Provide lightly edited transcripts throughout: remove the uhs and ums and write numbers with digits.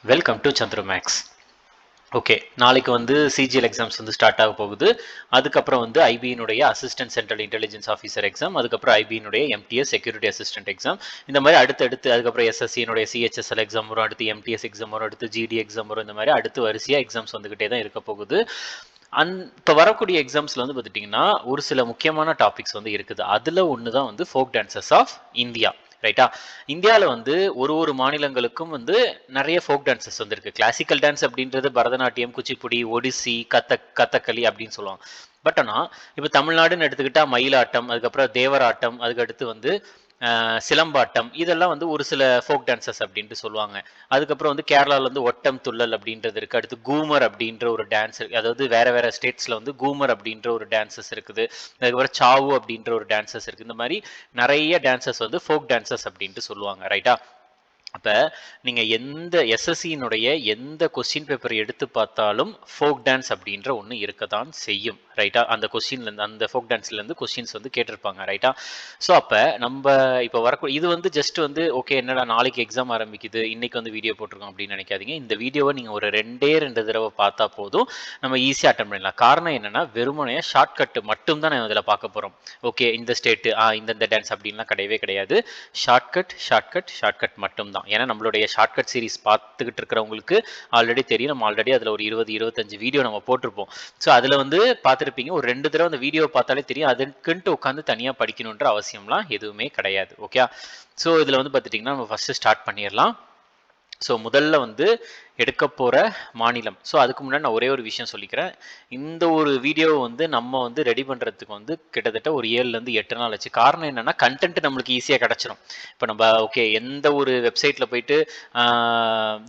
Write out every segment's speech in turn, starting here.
Welcome to Chandra maths. Okay, நாளைக்கு வந்து CGL exams வந்து ஸ்டார்ட் ஆக போகுது. அதுக்கப்புறம் வந்து ஐபியினுடைய assistant central intelligence officer exam, அதுக்கப்புறம் ஐபியினுடைய எம்டிஎஸ் செக்யூரிட்டி அசிஸ்டன்ட் எக்ஸாம். இந்த மாதிரி அடுத்து அதுக்கப்புறம் எஸ்எஸ்சியினுடைய சிஹெச்எஸ்எல் எக்ஸாம் வரும், அடுத்து எம்டிஎஸ் எக்ஸாம் வரும், அடுத்து ஜிடி எக்ஸாம் வரும். இந்த மாதிரி அடுத்து வரிசையாக எக்ஸாம்ஸ் வந்துகிட்டே தான் இருக்க போகுது. இப்போ வரக்கூடிய எக்ஸாம்ஸ்ல வந்து பார்த்துட்டிங்கன்னா ஒரு சில முக்கியமான டாபிக்ஸ் வந்து இருக்குது. அதில் ஒன்று தான் வந்து ஃபோக் டான்சஸ் ஆஃப் இந்தியா. ரைட்டா? இந்தியாவில் வந்து ஒரு மாநிலங்களுக்கும் வந்து நிறைய ஃபோக் டான்சஸ் வந்து இருக்கு. கிளாசிக்கல் டான்ஸ் அப்படின்றது பரதநாட்டியம், குச்சிப்புடி, ஒடிசி, கதகளி அப்படின்னு சொல்லுவாங்க. பட் ஆனால் இப்போ தமிழ்நாடுன்னு எடுத்துக்கிட்டா மயிலாட்டம், அதுக்கப்புறம் தேவராட்டம், அதுக்கடுத்து வந்து சிலம்பாட்டம், இதெல்லாம் வந்து ஒரு சில ஃபோக் டான்சஸ் அப்படின்ட்டு சொல்லுவாங்க. அதுக்கப்புறம் வந்து கேரளாவில் வந்து ஒட்டம் துள்ளல் அப்படின்றது இருக்குது. அடுத்து கூமர் அப்படின்ற ஒரு டான்ஸ், அதாவது வேற ஸ்டேட்ஸில் வந்து கூமர் அப்படின்ற ஒரு டான்சஸ் இருக்குது. அதுக்கப்புறம் சாவு அப்படின்ற ஒரு டான்சஸ் இருக்குது. இந்த மாதிரி நிறைய டான்சஸ் வந்து ஃபோக் டான்சஸ் அப்படின்ட்டு சொல்லுவாங்க. ரைட்டா? அப்போ நீங்கள் எந்த எஸ்எஸ்சியினுடைய எந்த கொஸ்டின் பேப்பர் எடுத்து பார்த்தாலும் ஃபோக் டான்ஸ் அப்படின்ற ஒன்று இருக்க தான் செய்யும். ரைட்டா? அந்த கொஸ்டின்லேருந்து, அந்த ஃபோக் டான்ஸ்லேருந்து கொஸ்டின்ஸ் வந்து கேட்டிருப்பாங்க. ரைட்டா? ஸோ அப்போ நம்ம இப்போ வரக்கூடிய இது வந்து ஜஸ்ட் வந்து ஓகே என்னடா நாளைக்கு எக்ஸாம் ஆரம்பிக்குது, இன்னைக்கு வந்து வீடியோ போட்டிருக்கோம் அப்படின்னு நினைக்காதீங்க. இந்த வீடியோவை நீங்கள் ஒரு ரெண்டு தடவை பார்த்தா போதும், நம்ம ஈஸியாக அட்டன் பண்ணிடலாம். காரணம் என்னன்னா வெறுமனையாக ஷார்ட்கட்டு மட்டும் தான் நம்ம இதில் பார்க்க போகிறோம். ஓகே, இந்த ஸ்டேட்டு இந்த டான்ஸ் அப்படின்லாம் கிடையவே கிடையாது. ஷார்ட்கட் மட்டும் தான். ஏன்னா நம்மளுடைய ஷார்ட்கட் சீரிஸ் பார்த்துக்கிட்டு இருக்கிறவங்களுக்கு ஆல்ரெடி தெரியும். நம்ம ஆல்ரெடி அதில் ஒரு 20-25 வீடியோ நம்ம போட்டிருப்போம். ஸோ அதில் வந்து பார்த்துருப்பீங்க. ஒரு 2 தடவை அந்த வீடியோ பார்த்தாலே தெரியும். அதுக்குன்ட்டு உட்காந்து தனியாக படிக்கணுன்ற அவசியம்லாம் எதுவுமே கிடையாது. ஓகே, ஸோ இதில் வந்து பார்த்துட்டிங்கன்னா நம்ம ஃபஸ்ட்டு ஸ்டார்ட் பண்ணிடலாம். ஸோ முதல்ல வந்து எடுக்க போகிற மாநிலம். ஸோ அதுக்கு முன்னாடி நான் ஒரே ஒரு விஷயம் சொல்லிக்கிறேன். இந்த ஒரு வீடியோவை வந்து நம்ம வந்து ரெடி பண்ணுறதுக்கு வந்து கிட்டத்தட்ட ஒரு 7லேருந்து 8 நாள் ஆச்சு. காரணம் என்னென்னா கண்டென்ட் நம்மளுக்கு ஈஸியாக கிடச்சிரும். இப்போ நம்ம ஓகே எந்த ஒரு வெப்சைட்டில் போயிட்டு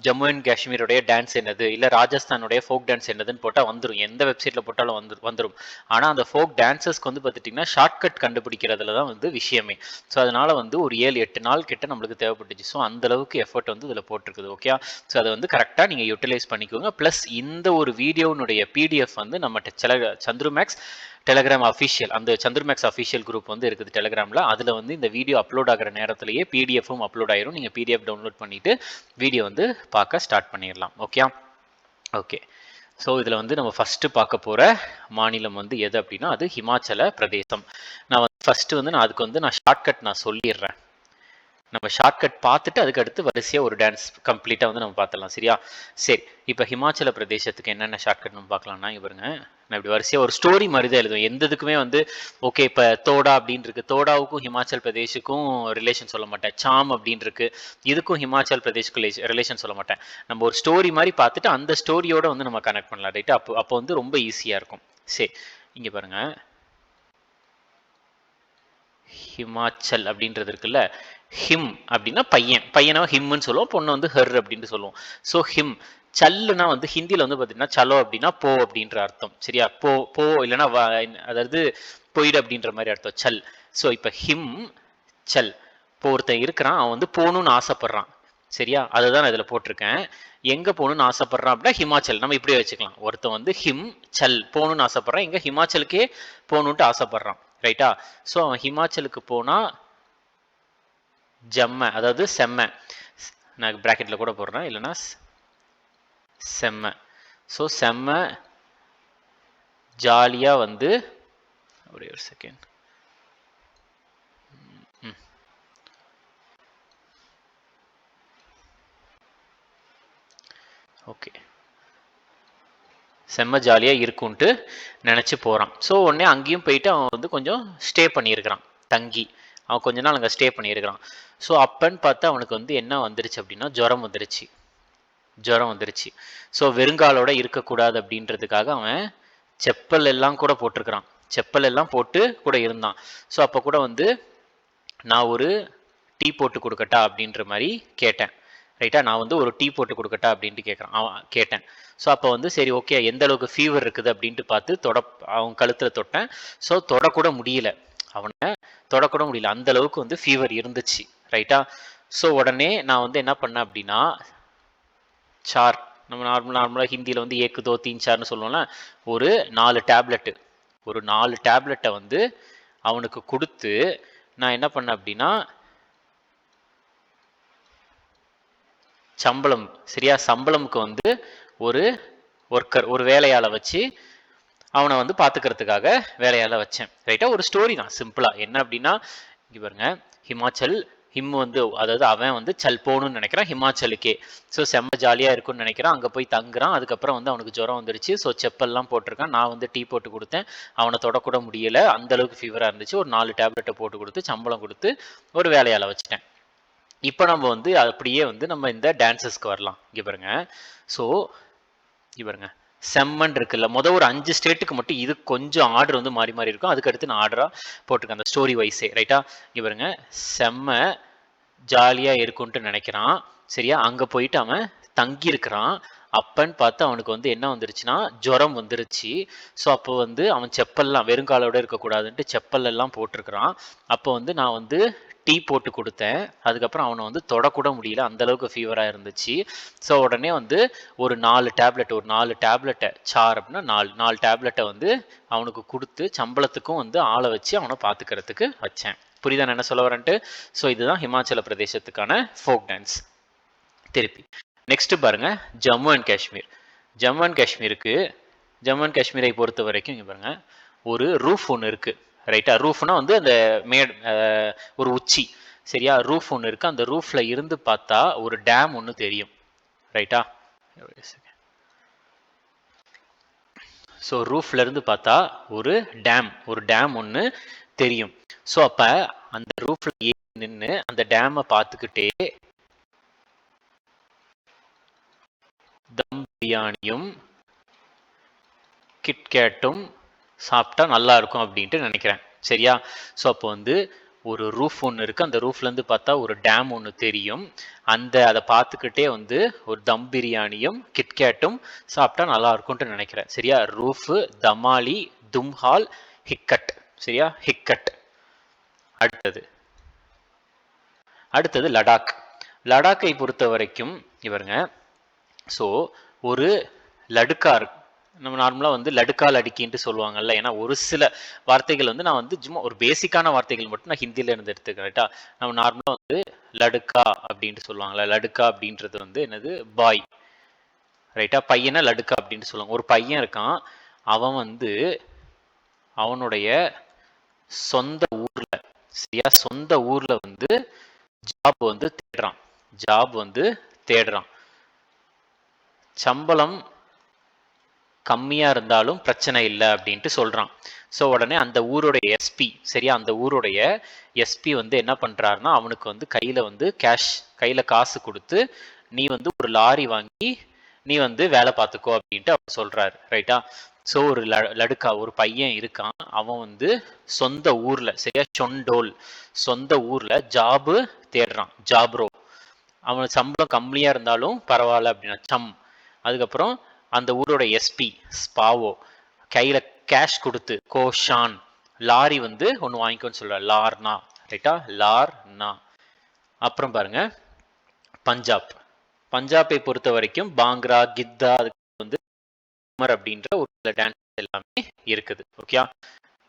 ஜம்மு அண்ட் காஷ்மீருடைய டான்ஸ் என்னது, இல்லை ராஜஸ்தானுடைய ஃபோக் டான்ஸ் என்னதுன்னு போட்டால் வந்துடும். எந்த வெப்சைட்டில் போட்டாலும் வந்துடும். ஆனால் அந்த ஃபோக் டான்ஸஸ்க்கு வந்து பார்த்துட்டிங்கன்னா ஷார்ட்கட் கண்டுபிடிக்கிறதுல தான் வந்து விஷயமே. ஸோ அதனால் வந்து ஒரு 7-8 நாள் கிட்ட நம்மளுக்கு தேவைப்பட்டுச்சு. ஸோ அந்தளவுக்கு எஃபர்ட் வந்து இதில் போட்டிருக்குது. ஓகே, ஸோ அதை வந்து கரெக்டாக நீங்கள் யூட்டிலைஸ் பண்ணிக்கோங்க. ப்ளஸ் இந்த ஒரு வீடியோனுடைய பிடிஎஃப் வந்து நம்ம சந்துரு மேக்ஸ் டெலகிராம் அஃபிஷியல், அந்த சந்துரு மேக்ஸ் அஃபிஷியல் குரூப் வந்து இருக்குது டெலகிராமில். அதில் வந்து இந்த வீடியோ அப்லோட் ஆகிற நேரத்திலேயே பிடிஎஃப்பும் அப்லோட் ஆயிரும். நீங்கள் பிடிஎஃப் டவுன்லோட் பண்ணிவிட்டு வீடியோ வந்து பார்க்க ஸ்டார்ட் பண்ணிடலாம். ஓகே, ஸோ இதில் வந்து நம்ம ஃபஸ்ட்டு பார்க்க போகிற மாநிலம் வந்து எது அப்படின்னா அது ஹிமாச்சல பிரதேசம். நான் வந்து ஃபஸ்ட்டு வந்து அதுக்கு வந்து நான் ஷார்ட்கட் நான் சொல்லிடுறேன். நம்ம ஷார்ட்கட் பார்த்துட்டு அதுக்கு அடுத்து வரிசையாக ஒரு டான்ஸ் கம்ப்ளீட்டாக வந்து நம்ம பார்த்துடலாம். சரியா? சரி, இப்போ ஹிமாச்சல பிரதேசத்துக்கு என்னென்ன ஷார்ட்கட் நம்ம பார்க்கலாம்னா இங்கே பாருங்க, நான் இப்படி வரிசையாக ஒரு ஸ்டோரி மாதிரி தான் எழுதுவேன். எந்ததுக்குமே வந்து ஓகே இப்போ தோடா அப்படின்னு இருக்கு, தோடாவுக்கும் ஹிமாச்சல் பிரதேஷுக்கும் ரிலேஷன் சொல்ல மாட்டேன். சாம் அப்படின்னு இருக்கு, இதுக்கும் ஹிமாச்சல் பிரதேஷ்க்கு ரிலேஷன் சொல்ல மாட்டேன். நம்ம ஒரு ஸ்டோரி மாதிரி பார்த்துட்டு அந்த ஸ்டோரியோட வந்து நம்ம கனெக்ட் பண்ணலாம். ரைட்டு? அப்போ வந்து ரொம்ப ஈஸியாக இருக்கும். சரி, இங்கே பாருங்க, ஹிமாச்சல் அப்படின்றது இருக்குல்ல, ஹிம் அப்படின்னா பையனை ஹிம்னு சொல்லுவோம், பொண்ணு வந்து ஹர் அப்படின்னு சொல்லுவோம். So him. சல்லுனா வந்து ஹிந்தியில் வந்து பார்த்தீங்கன்னா சலோ அப்படின்னா போ அப்படின்ற அர்த்தம். சரியா? போ இல்லைன்னா அதாவது போயிடு அப்படின்ற மாதிரி அர்த்தம் சல். ஸோ இப்போ ஹிம் சல். இப்போ ஒருத்தன் இருக்கிறான், அவன் வந்து போகணும்னு ஆசைப்படுறான். சரியா? அதுதான் நான் இதில் போட்டிருக்கேன். எங்கே போகணும்னு ஆசைப்படுறான் அப்படின்னா ஹிமாச்சல். நம்ம இப்படியே வச்சுக்கலாம். ஒருத்தன் வந்து ஹிம் சல் போகணும்னு ஆசைப்படுறான், எங்கே ஹிமாச்சலுக்கே போகணுன்ட்டு ஆசைப்படுறான். ரைட்டா? ஸோ அவன் ஹிமாச்சலுக்கு போனால் ஜம்ம, அதாவது செம்ம, நான் பிராக்கெட்டில் கூட போடுறேன், இல்லைன்னா செம்ம. ஸோ செம்ம ஜாலியாக வந்து ஒரே ஒரு செகண்ட். ஓகே, செம்ம ஜாலியாக இருக்குன்ட்டு நினச்சி போகிறான். ஸோ உடனே அங்கேயும் போயிட்டு அவன் வந்து கொஞ்சம் ஸ்டே பண்ணியிருக்கிறான், தங்கி அவன் கொஞ்ச நாள் அங்கே ஸ்டே பண்ணியிருக்கிறான். ஸோ அப்பன்னு பார்த்து அவனுக்கு வந்து என்ன வந்துருச்சு அப்படின்னா ஜுரம் வந்துருச்சு. ஸோ வெறுங்காலோட இருக்கக்கூடாது அப்படின்றதுக்காக அவன் செப்பல் எல்லாம் கூட போட்டிருக்கிறான். செப்பல் எல்லாம் போட்டு கூட இருந்தான். ஸோ அப்போ கூட வந்து நான் ஒரு டீ போட்டு கொடுக்கட்டா அப்படின்ற மாதிரி கேட்டேன். ரைட்டா? நான் வந்து ஒரு டீ போட்டு கொடுக்கட்டா அப்படின்ட்டு கேட்டேன். ஸோ அப்போ வந்து சரி ஓகே எந்த அளவுக்கு ஃபீவர் இருக்குது அப்படின்ட்டு பார்த்து அவன் கழுத்தில் தொட்டேன். ஸோ தொடக்கூட முடியல, அவனை தொடக்கூட முடியல, அந்த அளவுக்கு வந்து ஃபீவர் இருந்துச்சு. ரைட்டா? ஸோ உடனே நான் வந்து என்ன பண்ணேன் அப்படின்னா சார், நம்ம நார்மலாக ஹிந்தியில் வந்து ஏக்கு தோ தீன் சார்னு சொல்லுவோம்ல, ஒரு 4 டேப்லெட்டை வந்து அவனுக்கு கொடுத்து நான் என்ன பண்ணேன் அப்படின்னா சம்பளம் சரியா, சம்பளமுக்கு வந்து ஒரு ஒர்க்கர், ஒரு வேலையாளை வச்சு அவனை வந்து பார்த்துக்கிறதுக்காக வேலையால வச்சேன். ரைட்டா, ஒரு ஸ்டோரி தான் சிம்பிளா. என்ன அப்படின்னா, இங்க பாருங்க, ஹிமாச்சல், ஹிம் வந்து அதாவது அவன் வந்து சல் போகணும்னு நினைக்கிறான் ஹிமாச்சலுக்கே. ஸோ செம்ம ஜாலியாக இருக்கும்னு நினைக்கிறான். அங்கே போய் தங்குறான். அதுக்கப்புறம் வந்து அவனுக்கு ஜுரம் வந்துருச்சு. ஸோ செப்பல்லாம் போட்டிருக்கான். நான் வந்து டீ போட்டு கொடுத்தேன். அவனை தொடக்கூட முடியல, அந்த அளவுக்கு ஃபீவராக இருந்துச்சு. ஒரு 4 டேப்லெட்டை போட்டு கொடுத்து சம்பளம் கொடுத்து ஒரு வேலையால வச்சுட்டேன். இப்போ நம்ம வந்து அப்படியே வந்து நம்ம இந்த டான்சஸ்க்கு வரலாம். இங்கே பாருங்க. ஸோ இங்கே பாருங்க, செம்மன் இருக்குல்ல, ஒரு 5 ஸ்டேட்டுக்கு மட்டும் இது கொஞ்சம் ஆர்டர் வந்து மாறி மாறி இருக்கும். அதுக்கடுத்து நான் ஆர்டரா போட்டிருக்கேன் அந்த ஸ்டோரி வைஸே. ரைட்டா, இங்கே பாருங்க, செம்ம ஜாலியா இருக்கும்ட்டு நினைக்கிறான். சரியா, அங்க போயிட்டு அவன் தங்கி இருக்கிறான். அப்பன்னு பார்த்து அவனுக்கு வந்து என்ன வந்துருச்சுன்னா ஜுரம் வந்துருச்சு. ஸோ அப்போ வந்து அவன் செப்பல்லாம் வெறுங்காலோட இருக்கக்கூடாதுன்ட்டு செப்பல் எல்லாம் போட்டிருக்கிறான். அப்போ வந்து நான் வந்து டீ போட்டு கொடுத்தேன். அதுக்கப்புறம் அவனை வந்து தொடக்கூட முடியல, அந்த அளவுக்கு ஃபீவராக இருந்துச்சு. ஸோ உடனே வந்து ஒரு 4 டேப்லெட்டை சார் அப்படின்னா 4 டேப்லெட்டை வந்து அவனுக்கு கொடுத்து சம்பளத்துக்கும் வந்து ஆளை வச்சு அவனை பார்த்துக்கிறதுக்கு வச்சேன். புரியுதா நான் என்ன சொல்ல வரேன்ட்டு? ஸோ இதுதான் ஹிமாச்சல பிரதேசத்துக்கான ஃபோக் டான்ஸ். திருப்பி நெக்ஸ்ட் பாருங்க, ஜம்மு அண்ட் காஷ்மீர். ஜம்மு அண்ட் காஷ்மீருக்கு, ஜம்மு அண்ட் காஷ்மீரை பொறுத்த வரைக்கும் இங்கே பாருங்க, ஒரு ரூஃப் ஒன்று இருக்கு. ரைட்டா, ரூஃப்னா வந்து அந்த ஒரு உச்சி. சரியா, ரூஃப் ஒன்று இருக்கு. அந்த ரூஃப்ல இருந்து பார்த்தா ஒரு டேம் ஒன்று தெரியும். ரைட்டா, ஸோ ரூஃப்ல இருந்து பார்த்தா ஒரு டேம் ஒன்று தெரியும். ஸோ அப்ப அந்த ரூஃப்ல ஏறி நின்று அந்த டேமை பார்த்துக்கிட்டே தம் பிரியாணியும் கிட்கேட்டும் சாப்பிட்டா நல்லா இருக்கும் அப்படின்ட்டு நினைக்கிறேன். சரியா, ஸோ அப்போ வந்து ஒரு ரூஃப் ஒன்று இருக்குது. அந்த ரூஃப்லேருந்து பார்த்தா ஒரு டேம் ஒன்று தெரியும். அதை பார்த்துக்கிட்டே வந்து ஒரு தம் பிரியாணியும் கிட்கேட்டும் சாப்பிட்டா நல்லா இருக்கும்ட்டு நினைக்கிறேன். சரியா, ரூஃபு, தமாலி, தும்ஹால், ஹிக்கட். சரியா, ஹிக்கட். அடுத்தது லடாக். லடாக்கை பொறுத்த வரைக்கும் இவருங்க, ஸோ ஒரு லடுக்கா இருக்கு. நம்ம நார்மலாக வந்து லடுக்கா லடுக்கின்ட்டு சொல்லுவாங்கல்ல. ஏன்னா ஒரு சில வார்த்தைகள் வந்து நான் வந்து சும்மா ஒரு பேசிக்கான வார்த்தைகள் மட்டும் நான் ஹிந்தியில இருந்து எடுத்துக்கிறேன். ரைட்டா, நம்ம நார்மலாக வந்து லடுக்கா அப்படின்ட்டு சொல்லுவாங்கல்ல. லடுக்கா அப்படின்றது வந்து என்னது, பாய். ரைட்டா, பையனை லடுக்கா அப்படின்ட்டு சொல்லுவாங்க. ஒரு பையன் இருக்கான், அவன் வந்து அவனுடைய சொந்த ஊர்ல, சரியா, சொந்த ஊர்ல வந்து ஜாப் வந்து தேடுறான். சம்பளம் கம்மியா இருந்தாலும் பிரச்சனை இல்லை அப்படின்ட்டு சொல்றான். ஸோ உடனே அந்த ஊருடைய எஸ்பி, சரியா, அந்த ஊருடைய எஸ்பி வந்து என்ன பண்றாருன்னா அவனுக்கு வந்து கையில காசு கொடுத்து நீ வந்து ஒரு லாரி வாங்கி நீ வந்து வேலை பார்த்துக்கோ அப்படின்ட்டு அவர் சொல்றாரு. ரைட்டா, ஸோ ஒரு லடுக்கா, ஒரு பையன் இருக்கான், அவன் வந்து சொந்த ஊர்ல, சரியா, சொந்த ஊர்ல ஜாபு தேடுறான். ஜாப்ரோ, அவனுக்கு சம்பளம் கம்மியா இருந்தாலும் பரவாயில்ல அப்படின்னா அதுக்கப்புறம் அந்த ஊரோட எஸ்பி ஸ்பாவோ கையில கேஷ் கொடுத்து கோஷான் லாரி வந்து ஒன்று வாங்கிக்கோன்னு சொல்ற, லார்னா. ரைட்டா, லார்னா. அப்புறம் பாருங்க, பஞ்சாபை பொறுத்த வரைக்கும் பாங்க்ரா, கித்தா, அதுக்கு வந்து அப்படின்ற ஒரு சில டான்ஸ் எல்லாமே இருக்குது. ஓகே,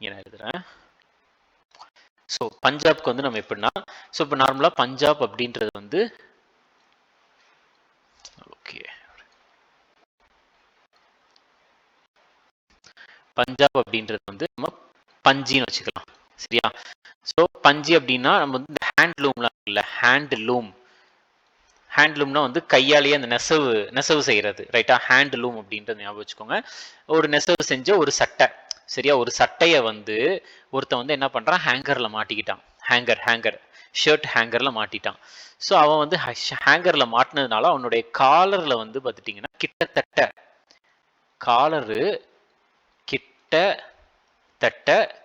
நான் எழுதுறேன். ஸோ பஞ்சாப்க்கு வந்து நம்ம எப்படின்னா, ஸோ இப்போ நார்மலாக பஞ்சாப் அப்படின்றது வந்து ஓகே, பஞ்சாப் அப்படின்றது வந்து நம்ம பஞ்சின்னு வச்சுக்கலாம். சரியா, ஸோ பஞ்சி அப்படின்னா நம்ம வந்து ஹேண்ட்லூம்லாம் இருக்குல்ல, ஹேண்ட்லூம்னா வந்து கையாலேயே அந்த நெசவு செய்யறது. ரைட்டா, ஹேண்ட்லூம் அப்படின்றது ஞாபகம் வச்சுக்கோங்க. ஒரு நெசவு செஞ்ச ஒரு சட்டை. சரியா, ஒரு சட்டையை வந்து ஒருத்தன் வந்து என்ன பண்றான், ஹேங்கர்ல மாட்டிக்கிட்டான். ஹேங்கர் ஷர்ட் ஹேங்கர்ல மாட்டிட்டான். ஸோ அவன் வந்து ஹேங்கர்ல மாட்டினதுனால அவனுடைய காலர்ல வந்து பார்த்துட்டீங்கன்னா கிட்டத்தட்ட காலரு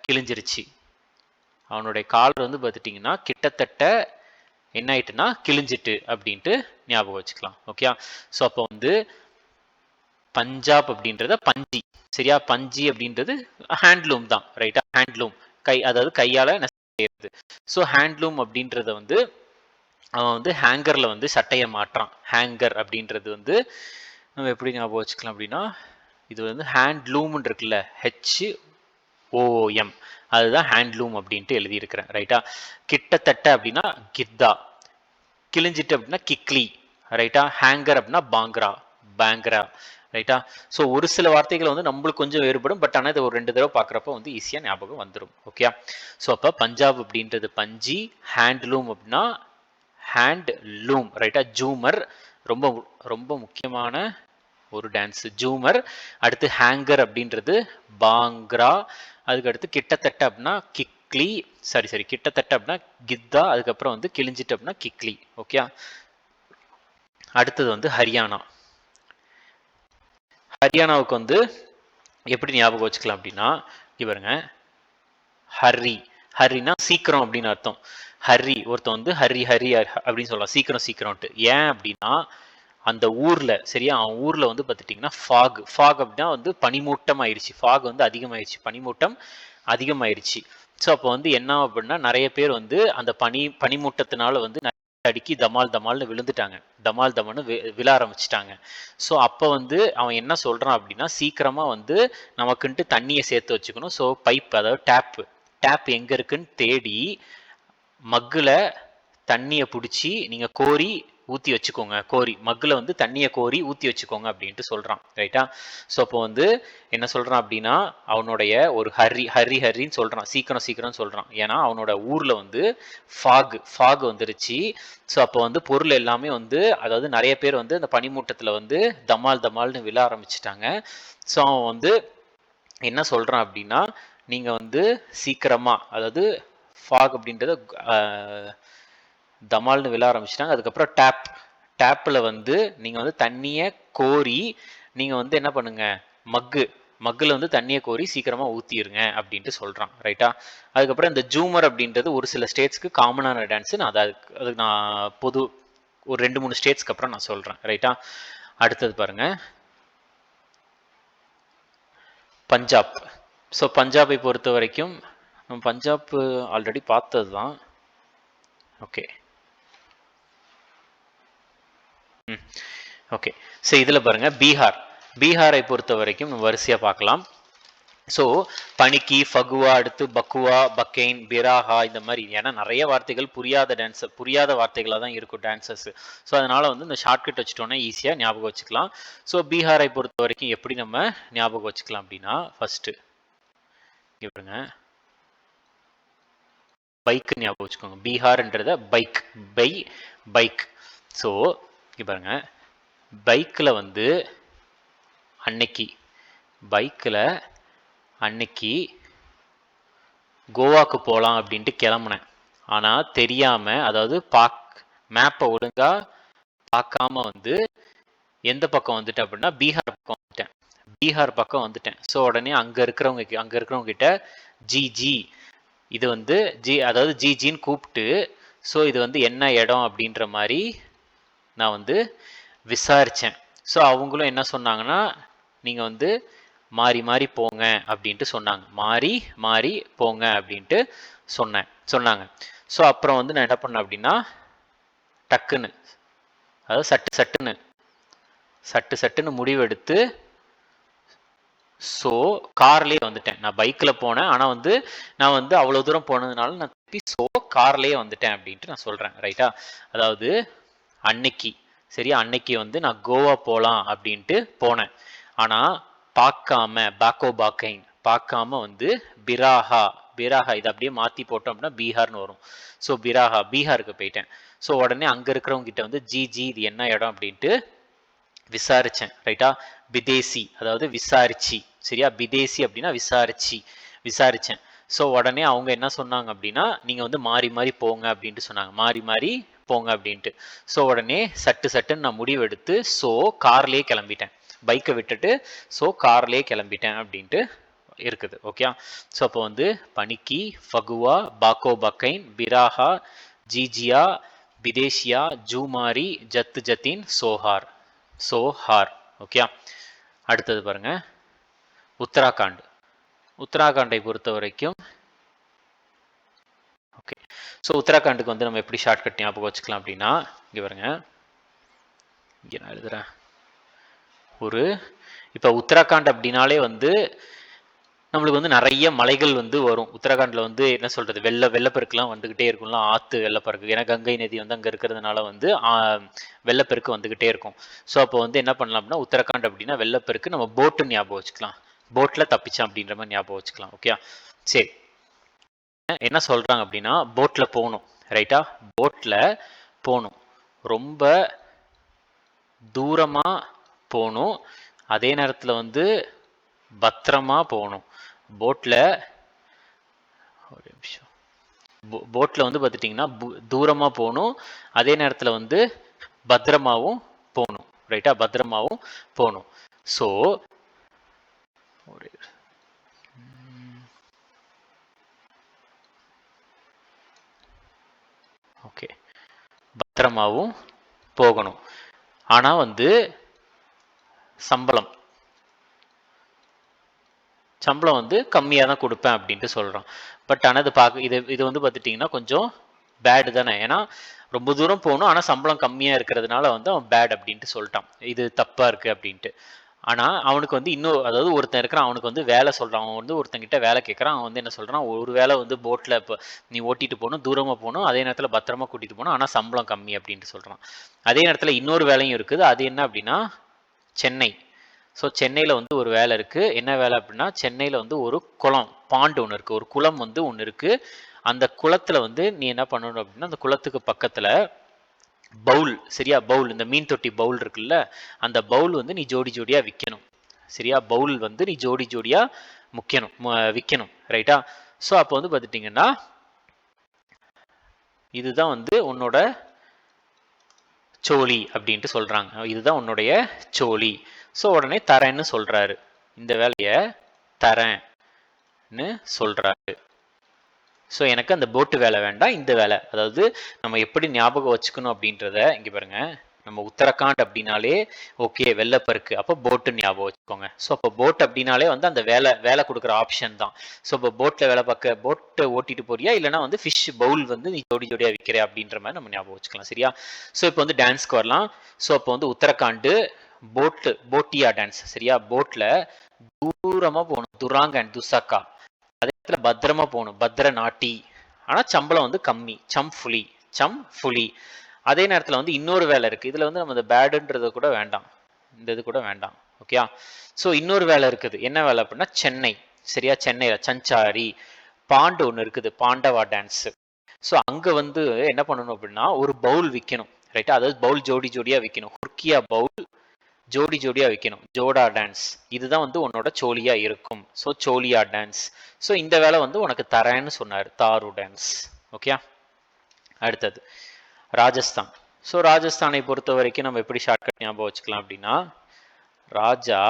கிழிஞ்சிருச்சு. அவனுடைய காலர் வந்து பார்த்துட்டீங்கன்னா கிட்டத்தட்ட என்ன ஆயிட்டுனா கிழிஞ்சிட்டு அப்படின்ட்டு ஞாபகம் வச்சுக்கலாம். ஓகே, ஸோ அப்போ வந்து பஞ்சாப் அப்படின்றத பஞ்சி. சரியா, பஞ்சி அப்படின்றது ஹேண்ட்லூம் தான். ரைட்டா, ஹேண்ட்லூம் அதாவது கையால நெய்யறது. ஸோ ஹேண்ட்லூம் அப்படின்றத வந்து அவன் வந்து ஹேங்கர்ல வந்து சட்டையை மாட்டுறான். ஹேங்கர் அப்படின்றது வந்து நம்ம எப்படி ஞாபகம் வச்சுக்கலாம் அப்படின்னா, இது வந்து ஹேண்ட்லூம் இருக்குல்ல, HOOM, அதுதான் ஹேண்ட்லூம் அப்படின்ட்டு எழுதியிருக்கிறேன். ரைட்டா, கிட்டத்தட்ட அப்படின்னா கித்தா, கிழிஞ்சிட்டு அப்படின்னா கிக்லி ரைட்டா. ஹேங்கர் அப்படின்னா பாங்க்ரா, பேங்க்ரா, ரைட்டா. ஸோ ஒரு சில வார்த்தைகள் வந்து நம்மளுக்கு கொஞ்சம் வேறுபடும், பட் ஆனால் இதை ஒரு 2 தடவை பார்க்குறப்ப வந்து ஈஸியாக ஞாபகம் வந்துடும். ஓகே. ஸோ அப்போ பஞ்சாப் அப்படின்றது பஞ்சி, ஹேண்ட்லூம் அப்படின்னா ஹேண்ட் லூம், ரைட்டா. ஜூமர் ரொம்ப ரொம்ப முக்கியமான ஒரு டான்ஸ் ஜூமர். அடுத்து ஹேங்கர் அப்படின்றது பாங்க்ரா. அதுக்கு அடுத்து கிட்டத்தட்ட அப்படின்னா கிக்லி, சரி கிட்டத்தட்ட அப்படின்னா கித்தா. அதுக்கப்புறம் வந்து கிழிஞ்சிட்டு அப்படின்னா கிக்லி. ஓகே. அடுத்தது வந்து ஹரியானா. ஹரியானாவுக்கு வந்து எப்படி ஞாபகம் வச்சுக்கலாம் அப்படின்னா, இவருங்க ஹர்ரி, ஹர்ரினா சீக்கிரம் அப்படின்னு அர்த்தம். ஹர்ரி, ஒருத்தன் வந்து ஹரி ஹரி அப்படின்னு சொல்லலாம், சீக்கிரம் சீக்கிரம்ட்டு. ஏன் அப்படின்னா அந்த ஊர்ல, சரியா, அவன் ஊர்ல வந்து பார்த்துட்டிங்கன்னா ஃபாக், ஃபாக் அப்படின்னா வந்து பனிமூட்டம் ஆயிடுச்சு, ஃபாக் வந்து அதிகமாயிருச்சு, பனிமூட்டம் அதிகமாயிருச்சு. ஸோ அப்போ வந்து என்ன அப்படின்னா நிறைய பேர் வந்து அந்த பனிமூட்டத்தினால வந்து அடிக்கி தமால் தமால்னு விழுந்துட்டாங்க, தமால் தமால்னு விழ ஆரம்பிச்சிட்டாங்க. ஸோ அப்போ வந்து அவன் என்ன சொல்றான் அப்படின்னா, சீக்கிரமா வந்து நமக்குன்ட்டு தண்ணியை சேர்த்து வச்சுக்கணும். ஸோ பைப், அதாவது டேப் எங்க இருக்குன்னு தேடி மக்குல தண்ணியை பிடிச்சி நீங்க கோரி ஊற்றி வச்சுக்கோங்க, கோரி மக்கில் வந்து தண்ணியை கோரி ஊற்றி வச்சுக்கோங்க அப்படின்ட்டு சொல்கிறான், ரைட்டா. ஸோ அப்போ வந்து என்ன சொல்கிறான் அப்படின்னா, அவனுடைய ஒரு ஹரின்னு சொல்கிறான், சீக்கிரம் சீக்கிரம் சொல்கிறான். ஏன்னா அவனோட ஊரில் வந்து ஃபாக் வந்துருச்சு. ஸோ அப்போ வந்து பொருள் எல்லாமே வந்து, அதாவது நிறைய பேர் வந்து அந்த பனிமூட்டத்தில் வந்து தமால்னு விழ ஆரம்பிச்சிட்டாங்க. ஸோ அவன் வந்து என்ன சொல்கிறான் அப்படின்னா, நீங்கள் வந்து சீக்கிரமாக, அதாவது ஃபாக் அப்படின்றத தமால்னு விழ ஆரம்பிச்சிட்டாங்க. அதுக்கப்புறம் டேப்பில் வந்து நீங்கள் வந்து தண்ணியை கோரி நீங்கள் வந்து என்ன பண்ணுங்க, மக்கில் வந்து தண்ணியை கோரி சீக்கிரமாக ஊற்றிடுங்க அப்படின்ட்டு சொல்கிறான், ரைட்டா. அதுக்கப்புறம் இந்த ஜூமர் அப்படின்றது ஒரு சில ஸ்டேட்ஸ்க்கு காமனான டான்ஸு. நான் அதுக்கு நான் ஒரு 2-3 ஸ்டேட்ஸ்க்கு அப்புறம் நான் சொல்கிறேன், ரைட்டா. அடுத்தது பாருங்க, பஞ்சாப். ஸோ பஞ்சாபை பொறுத்த வரைக்கும் பஞ்சாப் ஆல்ரெடி பார்த்தது தான். Okay okay. ஸோ இதில் பாருங்க, பீகாரை பொறுத்த வரைக்கும் வரிசையாக பார்க்கலாம். ஸோ பனிக்கி, ஃபகுவா, அடுத்து பக்குவா, பக்கெயின், பிராஹா, இந்த மாதிரி. ஏன்னா நிறைய வார்த்தைகள் புரியாத வார்த்தைகளாக தான் இருக்கும் டான்சஸ். ஸோ அதனால வந்து இந்த ஷார்ட்கட் வச்சுட்டோன்னா ஈஸியாக ஞாபகம் வச்சுக்கலாம். ஸோ பீகாரை பொறுத்த வரைக்கும் எப்படி நம்ம ஞாபகம் வச்சுக்கலாம் அப்படின்னா, ஃபர்ஸ்ட் பாருங்க, பைக் ஞாபகம் வச்சுக்கோங்க. பீகார்ன்றத பைக். ஸோ பாருங்க, பைக்கில் வந்து அன்னைக்கு கோவாக்கு போகலாம் அப்படின்ட்டு கிளம்புனேன். ஆனால் தெரியாமல், அதாவது மேப்பை ஒழுங்காக பார்க்காம வந்து எந்த பக்கம் வந்துட்டேன் அப்படின்னா பீகார் பக்கம் வந்துட்டேன். ஸோ உடனே அங்கே இருக்கிறவங்க கிட்ட ஜி இது வந்து அதாவது ஜின்னு கூப்பிட்டு, ஸோ இது வந்து என்ன இடம் அப்படின்ற மாதிரி நான் வந்து விசாரித்தேன். ஸோ அவங்களும் என்ன சொன்னாங்கன்னா, நீங்கள் வந்து மாறி போங்க அப்படின்ட்டு சொன்னாங்க, மாறி போங்க அப்படின்ட்டு சொன்னாங்க. ஸோ அப்புறம் வந்து நான் என்ன பண்ணேன் அப்படின்னா, டக்குன்னு, அதாவது சட்டுன்னு முடிவெடுத்து ஸோ கார்லேயே வந்துட்டேன். நான் பைக்கில் போனேன், ஆனால் வந்து நான் வந்து அவ்வளோ தூரம் போனதுனால நான் திருப்பி கார்லேயே வந்துட்டேன் அப்படின்ட்டு நான் சொல்கிறேன், ரைட்டா. அதாவது அன்னைக்கு வந்து நான் கோவா போகலாம் அப்படின்ட்டு போனேன். ஆனால் பார்க்காம வந்து பிராஹா, இதை அப்படியே மாற்றி போட்டோம் அப்படின்னா பீகார்னு வரும். ஸோ பீகாருக்கு போயிட்டேன். ஸோ உடனே அங்கே இருக்கிறவங்க கிட்ட வந்து ஜி இது என்ன இடம் அப்படின்ட்டு விசாரிச்சேன், ரைட்டா. விதேசி, அதாவது விசாரிச்சு, சரியா. விதேசி அப்படின்னா விசாரிச்சேன். ஸோ உடனே அவங்க என்ன சொன்னாங்க அப்படின்னா, நீங்கள் வந்து மாறி போங்க அப்படின்ட்டு சொன்னாங்க, மாறி போங்க அப்படின்ட்டு. ஸோ உடனே சட்டுன்னு நான் முடிவெடுத்து ஸோ கார்லேயே கிளம்பிட்டேன், பைக்கை விட்டுட்டு ஸோ கார்லேயே கிளம்பிட்டேன் அப்படின்ட்டு இருக்குது, ஓகே. ஸோ அப்போ வந்து பனிக்கி, ஃபகுவா, பக்கைன், பிராஹா, ஜிஜியா, விதேஷியா, ஜூமாரி, ஜத்தீன், சோஹார், ஓகே. அடுத்தது பாருங்க, உத்தராகண்டை பொறுத்த வரைக்கும் ஓகே. ஸோ உத்தராகண்டுக்கு வந்து நம்ம எப்படி ஷார்ட்கட் ஞாபகம் வச்சுக்கலாம் அப்படின்னா, இங்கே பாருங்க, இங்கே நான் எழுதுறேன். இப்போ உத்தராகண்ட் அப்படின்னாலே வந்து நம்மளுக்கு வந்து நிறைய மலைகள் வந்து வரும். உத்தரகாண்ட்ல வந்து என்ன சொல்றது, வெள்ளப்பெருக்குலாம் வந்துகிட்டே இருக்கும்ல, ஆத்து வெள்ளப்பெருக்கு. ஏன்னா கங்கை நதி வந்து அங்க இருக்கிறதுனால வந்து வெள்ளப்பெருக்கு வந்துகிட்டே இருக்கும். ஸோ அப்போ வந்து என்ன பண்ணலாம் அப்படின்னா, உத்தரகாண்ட் அப்படின்னா வெள்ளப்பெருக்கு நம்ம போட்டு ஞாபகம் வச்சுக்கலாம். போட்ல தப்பிச்சான் அப்படின்ற மாதிரி ஞாபகம் வச்சுக்கலாம். ஓகே, சரி. என்ன சொல்றாங்க அப்படின்னா, போட்ல போகணும், ரைட்டா? போட்ல போகணும், ரொம்ப தூரமா போகணும், அதே நேரத்துல வந்து பத்திரமா போகணும். போட்ல ஒரு நிமிஷம், போட்ல வந்து பார்த்துட்டிங்கன்னா தூரமாக போகணும், அதே நேரத்தில் வந்து பத்திரமாவும் போகணும், ரைட்டா? பத்திரமாவும் போகணும். ஸோ ஓகே, பத்திரமாவும் போகணும். ஆனால் வந்து சம்பளம் வந்து கம்மியாக தான் கொடுப்பேன் அப்படின்ட்டு சொல்கிறான். பட் ஆனால் இது வந்து பார்த்துட்டிங்கன்னா கொஞ்சம் பேடு தானே. ஏன்னா ரொம்ப தூரம் போகணும், ஆனால் சம்பளம் கம்மியாக இருக்கிறதுனால வந்து அவன் பேட் அப்படின்ட்டு சொல்லிட்டான். இது தப்பாக இருக்குது அப்படின்ட்டு. ஆனால் அவனுக்கு வந்து இன்னும், அதாவது ஒருத்தன் இருக்கிறான், அவனுக்கு வந்து வேலை சொல்கிறான். அவன் வந்து ஒருத்தங்கிட்ட வேலை கேட்குறான். அவன் வந்து என்ன சொல்கிறான், ஒரு வேலை வந்து போட்டில் இப்போ நீ ஓட்டிட்டு போகணும், தூரமாக போகணும், அதே நேரத்தில் பத்திரமா கூட்டிகிட்டு போகணும், ஆனால் சம்பளம் கம்மி அப்படின்ட்டு சொல்கிறான். அதே நேரத்தில் இன்னொரு வேலையும் இருக்குது. அது என்ன அப்படின்னா சென்னை. ஸோ சென்னையில் வந்து ஒரு வேலை இருக்குது. என்ன வேலை அப்படின்னா, சென்னையில் வந்து ஒரு குளம், பாண்டு ஒன்று இருக்குது, ஒரு குளம் வந்து ஒன்று இருக்குது. அந்த குளத்தில் வந்து நீ என்ன பண்ணணும் அப்படின்னா, அந்த குளத்துக்கு பக்கத்தில் பவுல், சரியா? பவுல், இந்த மீன் தொட்டி பவுல் இருக்குல்ல, அந்த பவுல் வந்து நீ ஜோடி ஜோடியாக விற்கணும், சரியா? பவுல் வந்து நீ ஜோடி ஜோடியாக விற்கணும், ரைட்டா? ஸோ அப்போ வந்து பார்த்துட்டிங்கன்னா இதுதான் வந்து உன்னோட சோழி அப்படின்ட்டு சொல்கிறாங்க. இதுதான் உன்னுடைய சோழி. ஸோ உடனே தரேன்னு சொல்கிறாரு, இந்த வேலையை தரேன்னு சொல்கிறாரு. ஸோ எனக்கு அந்த போட்டு வேலை வேண்டாம், இந்த வேலை. அதாவது நம்ம எப்படி ஞாபகம் வச்சுக்கணும் அப்படின்றத இங்கே பாருங்க. நம்ம உத்தரகாண்ட் அப்படின்னாலே ஓகே வெள்ளப்பருக்கு, அப்போ போட்டுன்னு ஞாபகம் வச்சுக்கோங்க. ஸோ அப்போ போட் அப்படின்னாலே வந்து அந்த வேலை கொடுக்குற ஆப்ஷன் தான். ஸோ இப்போ போட்டில் வேலை பார்க்க, போட்டை ஓட்டிட்டு போறியா, இல்லைனா வந்து ஃபிஷ் பவுல் வந்து நீ ஜோடி ஜோடியாக விற்கிற அப்படின்ற மாதிரி நம்ம ஞாபகம் வச்சுக்கலாம், சரியா? ஸோ இப்போ வந்து டான்ஸ்க்கு வரலாம். ஸோ அப்போ வந்து உத்தரகாண்டு போட்டியா டான்ஸ், சரியா? போட்டில் தூரமாக போகணும், துராங் அண்ட் துசாக்கா. அதே நேரத்தில் பத்திரமா போகணும், பத்ர நாட்டி. ஆனால் சம்பளம் வந்து கம்மி, சம் ஃபுலி. அதே நேரத்தில் வந்து இன்னொரு வேலை இருக்குது. இதில் வந்து நம்ம இந்த பேடுன்றது கூட வேண்டாம், இந்த இது கூட வேண்டாம், ஓகே? ஸோ இன்னொரு வேலை இருக்குது. என்ன வேலை அப்படின்னா சென்னை, சரியா? சென்னையில் சஞ்சாரி பாண்டு ஒன்று இருக்குது, பாண்டவா டான்ஸு. ஸோ அங்கே வந்து என்ன பண்ணணும் அப்படின்னா, ஒரு பவுல் விற்கணும், ரைட்டா? அதாவது பவுல் ஜோடி ஜோடியாக விற்கணும், ஹுர்கியா பவுல் ஜோடி ஜோடியாக வைக்கணும், ஜோடா டான்ஸ். இதுதான் வந்து உன்னோட சோழியா இருக்கும். So சோழியா dance. ஸோ இந்த வேலை வந்து உனக்கு தரேன்னு சொன்னார், தாரு டான்ஸ், ஓகே? அடுத்தது ராஜஸ்தான். ஸோ ராஜஸ்தானை பொறுத்த வரைக்கும் நம்ம எப்படி ஷார்ட்கட் ஞாபகம் வச்சுக்கலாம் அப்படின்னா, ராஜா,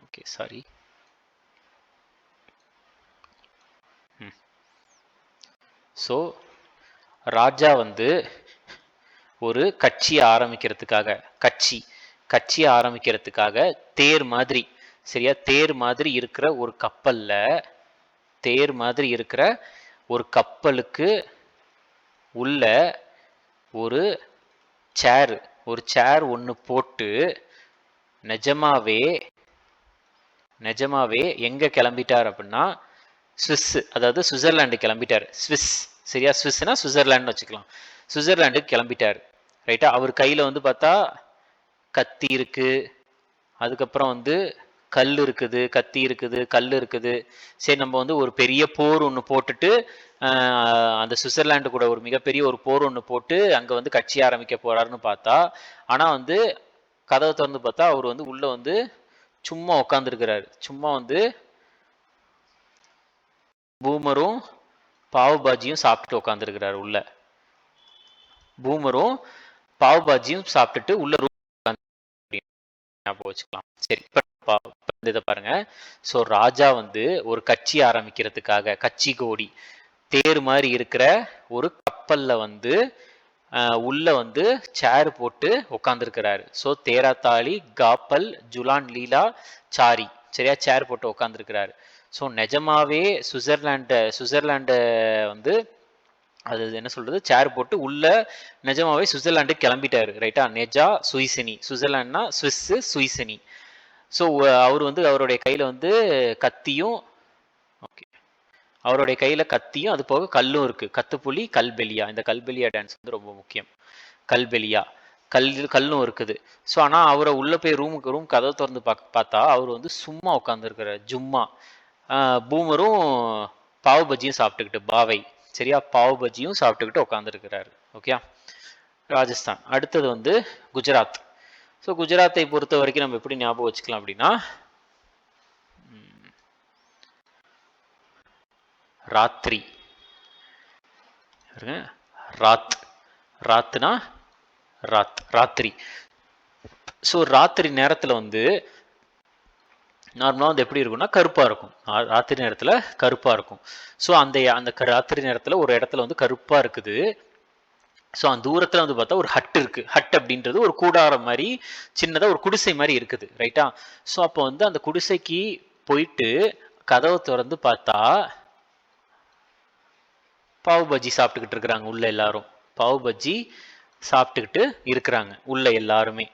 ஓகே சாரி, ஸோ ராஜா வந்து ஒரு கட்சியை ஆரம்பிக்கிறதுக்காக, கட்சியை ஆரம்பிக்கிறதுக்காக தேர் மாதிரி, சரியா? தேர் மாதிரி இருக்கிற ஒரு கப்பல்ல, தேர் மாதிரி இருக்கிற ஒரு கப்பலுக்கு உள்ள ஒரு சேர் ஒன்று போட்டு நிஜமாவே எங்க கிளம்பிட்டார் அப்படின்னா ஸ்விஸ், அதாவது சுவிட்சர்லாண்டு கிளம்பிட்டார். ஸ்விஸ், சரியா? ஸ்விஸ்னா சுவிட்சர்லாண்டுன்னு வச்சுக்கலாம். சுவிட்சர்லாண்டுக்கு கிளம்பிட்டார், ரைட்டா? அவர் கையில் வந்து பார்த்தா கத்தி இருக்கு, அதுக்கப்புறம் வந்து கல் இருக்குது, கத்தி இருக்குது, கல் இருக்குது. சரி, நம்ம வந்து ஒரு பெரிய போர் ஒன்று போட்டுட்டு அந்த சுவிட்சர்லாண்டு கூட ஒரு மிகப்பெரிய ஒரு போர் ஒன்று போட்டு அங்கே வந்து கட்சி ஆரம்பிக்க போறாருன்னு பார்த்தா, ஆனால் வந்து கதவை திறந்து பார்த்தா அவர் வந்து உள்ள வந்து சும்மா உட்காந்துருக்கிறாரு. சும்மா வந்து பூமரும் பாவ் பாஜியும் சாப்பிட்டு உட்காந்துருக்கிறாரு உள்ள. பூமரும் பாவ் பாஜியும் சாப்பிட்டுட்டு உள்ள ஞாபகம் வச்சுக்கலாம். சரி, இதை பாருங்க. ஸோ ராஜா வந்து ஒரு கட்சி ஆரம்பிக்கிறதுக்காக, கட்சி கோடி தேர் மாதிரி இருக்கிற ஒரு கப்பல்ல வந்து உள்ள வந்து சேர் போட்டு உட்காந்துருக்கிறாரு. ஸோ தேராத்தாளி காப்பல் ஜுலான் லீலா சாரி, சரியா? சேர் போட்டு உட்காந்துருக்கிறாரு. ஸோ நிஜமாவே சுவிட்சர்லாண்டை வந்து அது என்ன சொல்றது, சேர் போட்டு உள்ள நிஜமாவே சுவிட்சர்லாண்டுக்கு கிளம்பிட்டாரு, ரைட்டா? நெஜா சுயிசனி, சுவிட்சர்லாண்ட்னா ஸ்விஸ், சுயிசனி. ஸோ அவர் வந்து அவருடைய கையில் வந்து கத்தியும், ஓகே, அவருடைய கையில் கத்தியும் அது போக கல்லும் இருக்குது. கத்துப்புலி, கல்பெலியா. இந்த கல்பெலியா டான்ஸ் வந்து ரொம்ப முக்கியம். கல்பெலியா கல்லும் இருக்குது. ஸோ ஆனால் அவரை உள்ளே போய் ரூம் கதவை திறந்து பார்த்தா அவர் வந்து சும்மா உட்காந்துருக்கிறார். ஜும்மா பூமரும் பாவ் பஜ்ஜியும் சாப்பிட்டுக்கிட்டு, பாவை சரியா, பாவ் பஜ்ஜியும் சாப்பிட்டுக்கிட்டு உட்காந்துருக்கிறாரு. ஓகே, ராஜஸ்தான். அடுத்தது வந்து குஜராத். ஸோ குஜராத்தை பொறுத்த வரைக்கும் நம்ம எப்படி ஞாபகம் வச்சுக்கலாம் அப்படின்னா, ராத்திரி, ராத், ராத்னா ராத்திரி. ஸோ ராத்திரி நேரத்தில் வந்து நார்மலாக வந்து எப்படி இருக்கும்னா கருப்பாக இருக்கும். ராத்திரி நேரத்தில் கருப்பாக இருக்கும். ஸோ அந்த ராத்திரி நேரத்தில் ஒரு இடத்துல வந்து கருப்பாக இருக்குது. ஸோ அந்த தூரத்தில் வந்து பார்த்தா ஒரு ஹட் இருக்குது. ஹட் அப்படின்றது ஒரு கூடாரம் மாதிரி சின்னதாக ஒரு குடிசை மாதிரி இருக்குது, ரைட்டா. ஸோ அப்போ வந்து அந்த குடிசைக்கு போயிட்டு கதவை திறந்து பார்த்தா பாவ் பஜ்ஜி சாப்பிட்டுக்கிட்டு இருக்கிறாங்க உள்ள எல்லாரும். பாவ் பஜ்ஜி சாப்பிட்டுக்கிட்டு இருக்கிறாங்க உள்ள எல்லாருமே.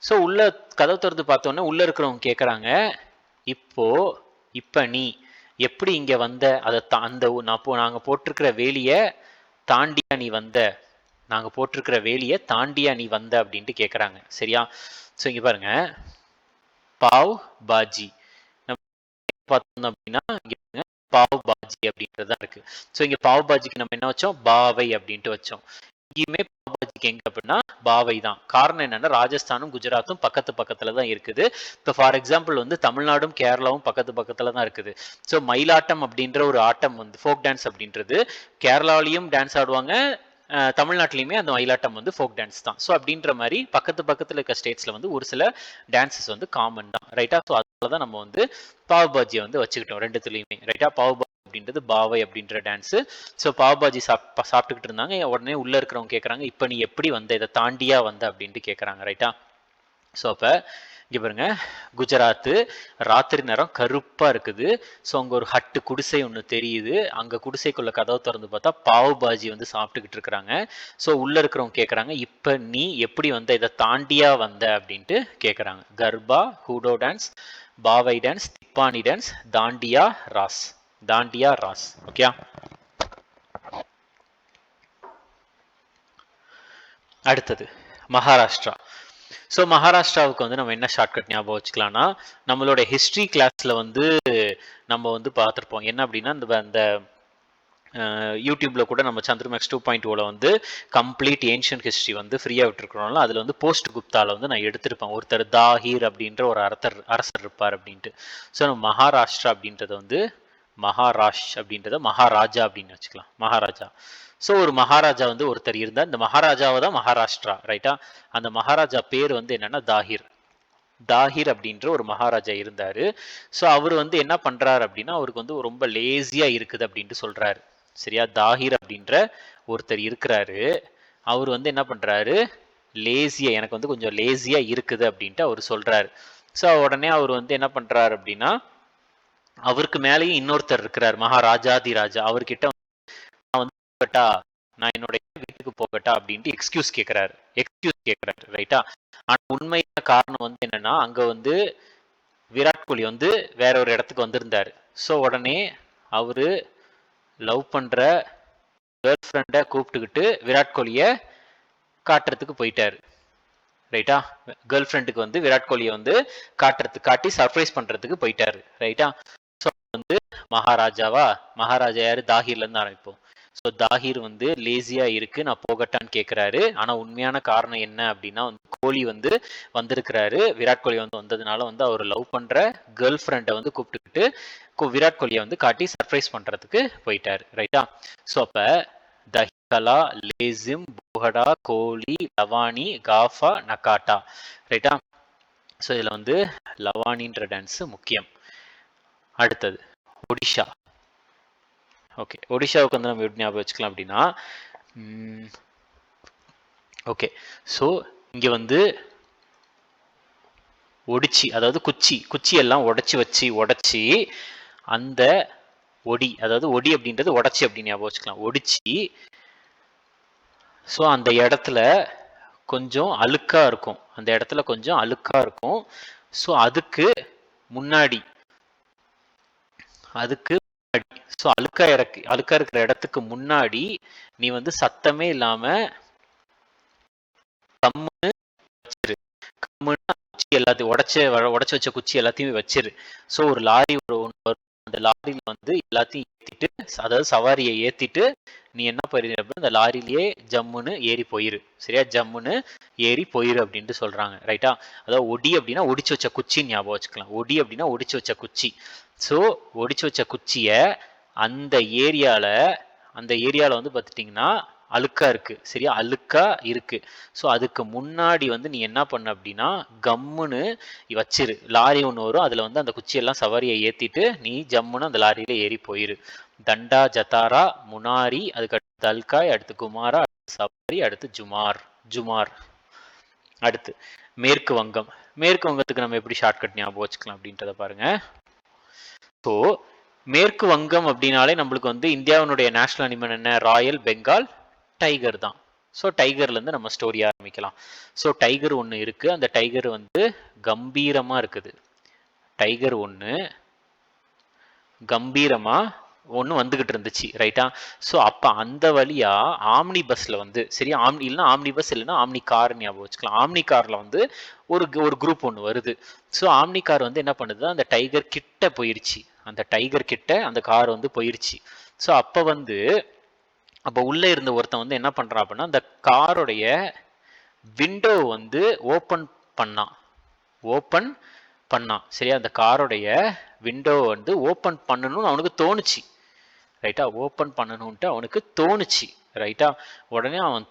ஸோ உள்ள கதவை திறந்து பார்த்தோன்னே உள்ள இருக்கிறவங்க கேட்குறாங்க, இப்போ நீ எப்படி இங்கே வந்த? அதை அந்த நாங்கள் போட்டிருக்கிற வேலியை தாண்டியா நீ வந்த? நாங்கள் போட்டிருக்கிற வேலியை தாண்டியா நீ வந்த அப்படின்ட்டு கேட்குறாங்க, சரியா. ஸோ இங்கே பாருங்க, பாவ் பாஜி பார்த்தோம் அப்படின்னா இங்கே பாவ் பாஜி அப்படின்றதான் இருக்கு. ஸோ இங்கே பாவ் பாஜிக்கு நம்ம என்ன வச்சோம்? பாவை அப்படின்ட்டு வச்சோம். இங்கேயுமே பாவ் பாஜிக்கு எங்க அப்படின்னா பாவை தான். காரணம் என்னன்னா ராஜஸ்தானும் குஜராத்தும் பக்கத்துல தான் இருக்குது. இப்போ ஃபார் எக்ஸாம்பிள் வந்து தமிழ்நாடும் கேரளாவும் பக்கத்துல தான் இருக்குது. ஸோ மயிலாட்டம் அப்படின்ற ஒரு ஆட்டம் வந்து ஃபோக் டான்ஸ் அப்படின்றது கேரளாலையும் டான்ஸ் ஆடுவாங்க, தமிழ்நாட்டிலையுமே அந்த மயிலாட்டம் வந்து ஃபோக் டான்ஸ் தான். ஸோ அப்படின்ற மாதிரி பக்கத்துல இருக்க ஸ்டேட்ஸ்ல வந்து ஒரு சில டான்சஸ் வந்து காமன் தான், ரைட்டா. ஸோ அதனால தான் நம்ம வந்து பாவ் பாஜியை வந்து வச்சுக்கிட்டோம் ரெண்டுத்துலையுமே, ரைட்டா. பாவ் பாஜி அப்படின்றது பாவை அப்படின்ற டான்ஸு. ஸோ பாவ் பாஜி சாப்பிட்டுக்கிட்டு இருந்தாங்க. உடனே உள்ள இருக்கிறவங்க கேட்குறாங்க, இப்போ நீ எப்படி வந்த? இதை தாண்டியா வந்த அப்படின்ட்டு கேட்குறாங்க, ரைட்டா. ஸோ அப்போ இங்கே பாருங்க, குஜராத்து ராத்திரி நேரம் கருப்பாக இருக்குது. ஸோ அங்கே ஒரு ஹட்டு குடிசை ஒன்று தெரியுது. அங்கே குடிசைக்குள்ள கதவை திறந்து பார்த்தா பாவ் பாஜி வந்து சாப்பிட்டுக்கிட்டு இருக்கிறாங்க. ஸோ உள்ளே இருக்கிறவங்க கேட்குறாங்க, இப்போ நீ எப்படி வந்த? இதை தாண்டியா வந்த அப்படின்ட்டு கேட்குறாங்க. கர்பா, ஹூடோ டான்ஸ், பாவை டான்ஸ், திப்பானி டான்ஸ், தாண்டியா ராஸ். தாண்டியா ராஸ், ஓகே. அடுத்தது மகாராஷ்டிரா. ஸோ மகாராஷ்டிராவுக்கு வந்து நம்ம என்ன ஷார்ட்கட் ஞாபகம் வச்சுக்கலாம்னா, நம்மளோட ஹிஸ்ட்ரி கிளாஸில் வந்து நம்ம வந்து பார்த்துருப்போம். என்ன அப்படின்னா, இந்த யூடியூப்ல கூட நம்ம சந்திரமேக்ஸ் 2.0 வந்து கம்ப்ளீட் ஏன்ஷியன்ட் ஹிஸ்ட்ரி வந்து ஃப்ரீயாக விட்டுருக்கிறோம்ல, அதில் வந்து போஸ்ட் குப்தாவில் வந்து நான் எடுத்திருப்பேன். ஒருத்தர் தாஹீர் அப்படின்ற ஒரு அரசர் இருப்பார் அப்படின்ட்டு. ஸோ நம்ம மகாராஷ்டிரா அப்படின்றத வந்து அப்படின்றத மகாராஜா அப்படின்னு வச்சுக்கலாம், மகாராஜா. ஸோ ஒரு மகாராஜா வந்து ஒருத்தர் இருந்தார். இந்த மகாராஜாவை தான் மகாராஷ்டிரா, ரைட்டா. அந்த மகாராஜா பேர் வந்து என்னன்னா தாஹிர் அப்படின்ற ஒரு மகாராஜா இருந்தாரு. ஸோ அவர் வந்து என்ன பண்றாரு அப்படின்னா, அவருக்கு வந்து ரொம்ப லேசியா இருக்குது அப்படின்ட்டு சொல்றாரு, சரியா. தாஹிர் அப்படின்ற ஒருத்தர் இருக்கிறாரு. அவர் வந்து என்ன பண்றாரு, லேசியா, எனக்கு வந்து கொஞ்சம் லேசியா இருக்குது அப்படின்ட்டு அவர் சொல்றாரு. ஸோ உடனே அவர் வந்து என்ன பண்றாரு அப்படின்னா, அவருக்கு மேலேயும் இன்னொருத்தர் இருக்கிறார், மகாராஜாதி ராஜா. அவர்கிட்ட நான் என்னுடைய வீட்டுக்கு போகட்டா அப்படின்ட்டு எக்ஸ்கியூஸ் கேட்கிறாரு, ரைட்டா. ஆனா உண்மையான காரணம் வந்து என்னன்னா, அங்க வந்து விராட் கோலி வந்து வேற ஒரு இடத்துக்கு வந்திருந்தாரு. ஸோ உடனே அவரு லவ் பண்ற கேர்ள் ஃப்ரெண்டை கூப்பிட்டுக்கிட்டு விராட் கோலியை காட்டுறதுக்கு போயிட்டாரு, ரைட்டா. கேர்ள் ஃப்ரெண்டுக்கு வந்து விராட் கோலியை வந்து காட்டி சர்ப்ரைஸ் பண்றதுக்கு போயிட்டாரு, ரைட்டா. ஸோ வந்து மகாராஜா யாரு? தாஹிர்ல இருந்து ஆரம்பிப்போம். ஸோ தாஹிர் வந்து லேசியா இருக்கு, நான் போகட்டான்னு கேட்கிறாரு. ஆனா உண்மையான காரணம் என்ன அப்படின்னா, வந்து கோலி வந்து வந்திருக்கிறாரு. விராட் கோலி வந்து வந்ததுனால வந்து அவர் லவ் பண்ற கேர்ள் ஃப்ரெண்டை வந்து கூப்பிட்டுக்கிட்டு விராட் கோலியை வந்து காட்டி சர்ப்ரைஸ் பண்றதுக்கு போயிட்டாரு, ரைட்டா. ஸோ அப்ப தஹிகலா, லேசிம், புஹடா, கோலி, லவானி, காஃபா, நகாட்டா, ரைட்டா. ஸோ இதுல வந்து லவானின்ற டான்ஸ் முக்கியம். அடுத்தது ஒடிஷா. ஓகே, ஒடிஷாவுக்கு வந்து நம்ம எப்படி ஞாபகம் வச்சுக்கலாம் அப்படின்னா, ஓகே, ஸோ இங்கே வந்து ஒடிச்சி, அதாவது குச்சி எல்லாம் உடைச்சி அந்த அதாவது ஒடி அப்படின்றது உடச்சி அப்படின்னு ஞாபகம் வச்சுக்கலாம், ஒடிச்சி. ஸோ அந்த இடத்துல கொஞ்சம் அழுக்கா இருக்கும், ஸோ அதுக்கு முன்னாடி ஸோ அழுக்கா இருக்கிற இடத்துக்கு முன்னாடி நீ வந்து சத்தமே இல்லாம கம்முன்னு வச்சிரு. கம்முன்னு குச்சி எல்லாத்தையும் உடச்சு வச்ச குச்சி எல்லாத்தையுமே வச்சிரு. ஸோ ஒரு லாரி அந்த லாரியில வந்து எல்லாத்தையும் ஏத்திட்டு, அதாவது சவாரியை ஏத்திட்டு நீ என்ன பண்ணிரு, அந்த லாரிலேயே ஜம்முன்னு ஏறி போயிரு. சரியா? ஜம்முன்னு ஏறி போயிரு அப்படின்ட்டு சொல்றாங்க. ரைட்டா? அதாவது ஒடி அப்படின்னா ஒடிச்சு வச்ச குச்சின்னு ஞாபகம் வச்சுக்கலாம். ஒடி அப்படின்னா ஒடிச்சு வச்ச குச்சி. ஸோ ஒடிச்சு வச்ச குச்சிய அந்த ஏரியால வந்து பார்த்துட்டிங்கன்னா அழுக்கா இருக்கு. சரியா? அழுக்கா இருக்கு. ஸோ அதுக்கு முன்னாடி வந்து நீ என்ன பண்ண அப்படின்னா கம்முன்னு வச்சிரு. லாரி ஒன்று வரும், அதில் வந்து அந்த குச்சியெல்லாம் சவாரியை ஏற்றிட்டு நீ ஜம்முன்னு அந்த லாரியில ஏறி போயிரு. தண்டா ஜதாரா முனாரி, அதுக்கு அடுத்து தல்காய், அடுத்து குமாரா, அடுத்து சவாரி, அடுத்து ஜுமார். அடுத்து மேற்கு வங்கம். மேற்கு வங்கத்துக்கு நம்ம எப்படி ஷார்ட்கட் ஞாபகம் வச்சுக்கலாம் அப்படின்றத பாருங்க. ஸோ மேற்கு வங்கம் அப்படின்னாலே நம்மளுக்கு வந்து இந்தியாவினுடைய நேஷனல் அனிமல் என்ன? ராயல் பெங்கால் டைகர் தான். ஸோ டைகர்லேருந்து நம்ம ஸ்டோரி ஆரம்பிக்கலாம். ஸோ டைகர் ஒன்று இருக்குது. அந்த டைகர் வந்து கம்பீரமாக இருக்குது. டைகர் ஒன்று கம்பீரமாக ஒன்று வந்துக்கிட்டு இருந்துச்சு. ரைட்டா? ஸோ அப்போ அந்த வழியாக ஆம்னி பஸ்ஸில் வந்து, சரி, இல்லைன்னா ஆம்னி பஸ் இல்லைன்னா ஆம்னி கார் ஞாபகம் வச்சுக்கலாம். ஆம்னி காரில் வந்து ஒரு குரூப் ஒன்று வருது. ஸோ ஆம்னி கார் வந்து என்ன பண்ணுது, அந்த டைகர் கிட்ட போயிருச்சு. அந்த டைகர் கிட்ட அந்த கார் வந்து போயிருச்சு. ஸோ அப்போ உள்ளே இருந்த ஒருத்தன் வந்து என்ன பண்ணுறான் அப்படின்னா, அந்த காரோடைய விண்டோ வந்து ஓப்பன் பண்ணான். சரியா? அந்த காரோடைய விண்டோ வந்து ஓப்பன் பண்ணணும்னு அவனுக்கு தோணுச்சு. ரைட்டா? ஓப்பன் பண்ணணும்ட்டு அவனுக்கு தோணுச்சு. ரைட்டா? உடனே அவன்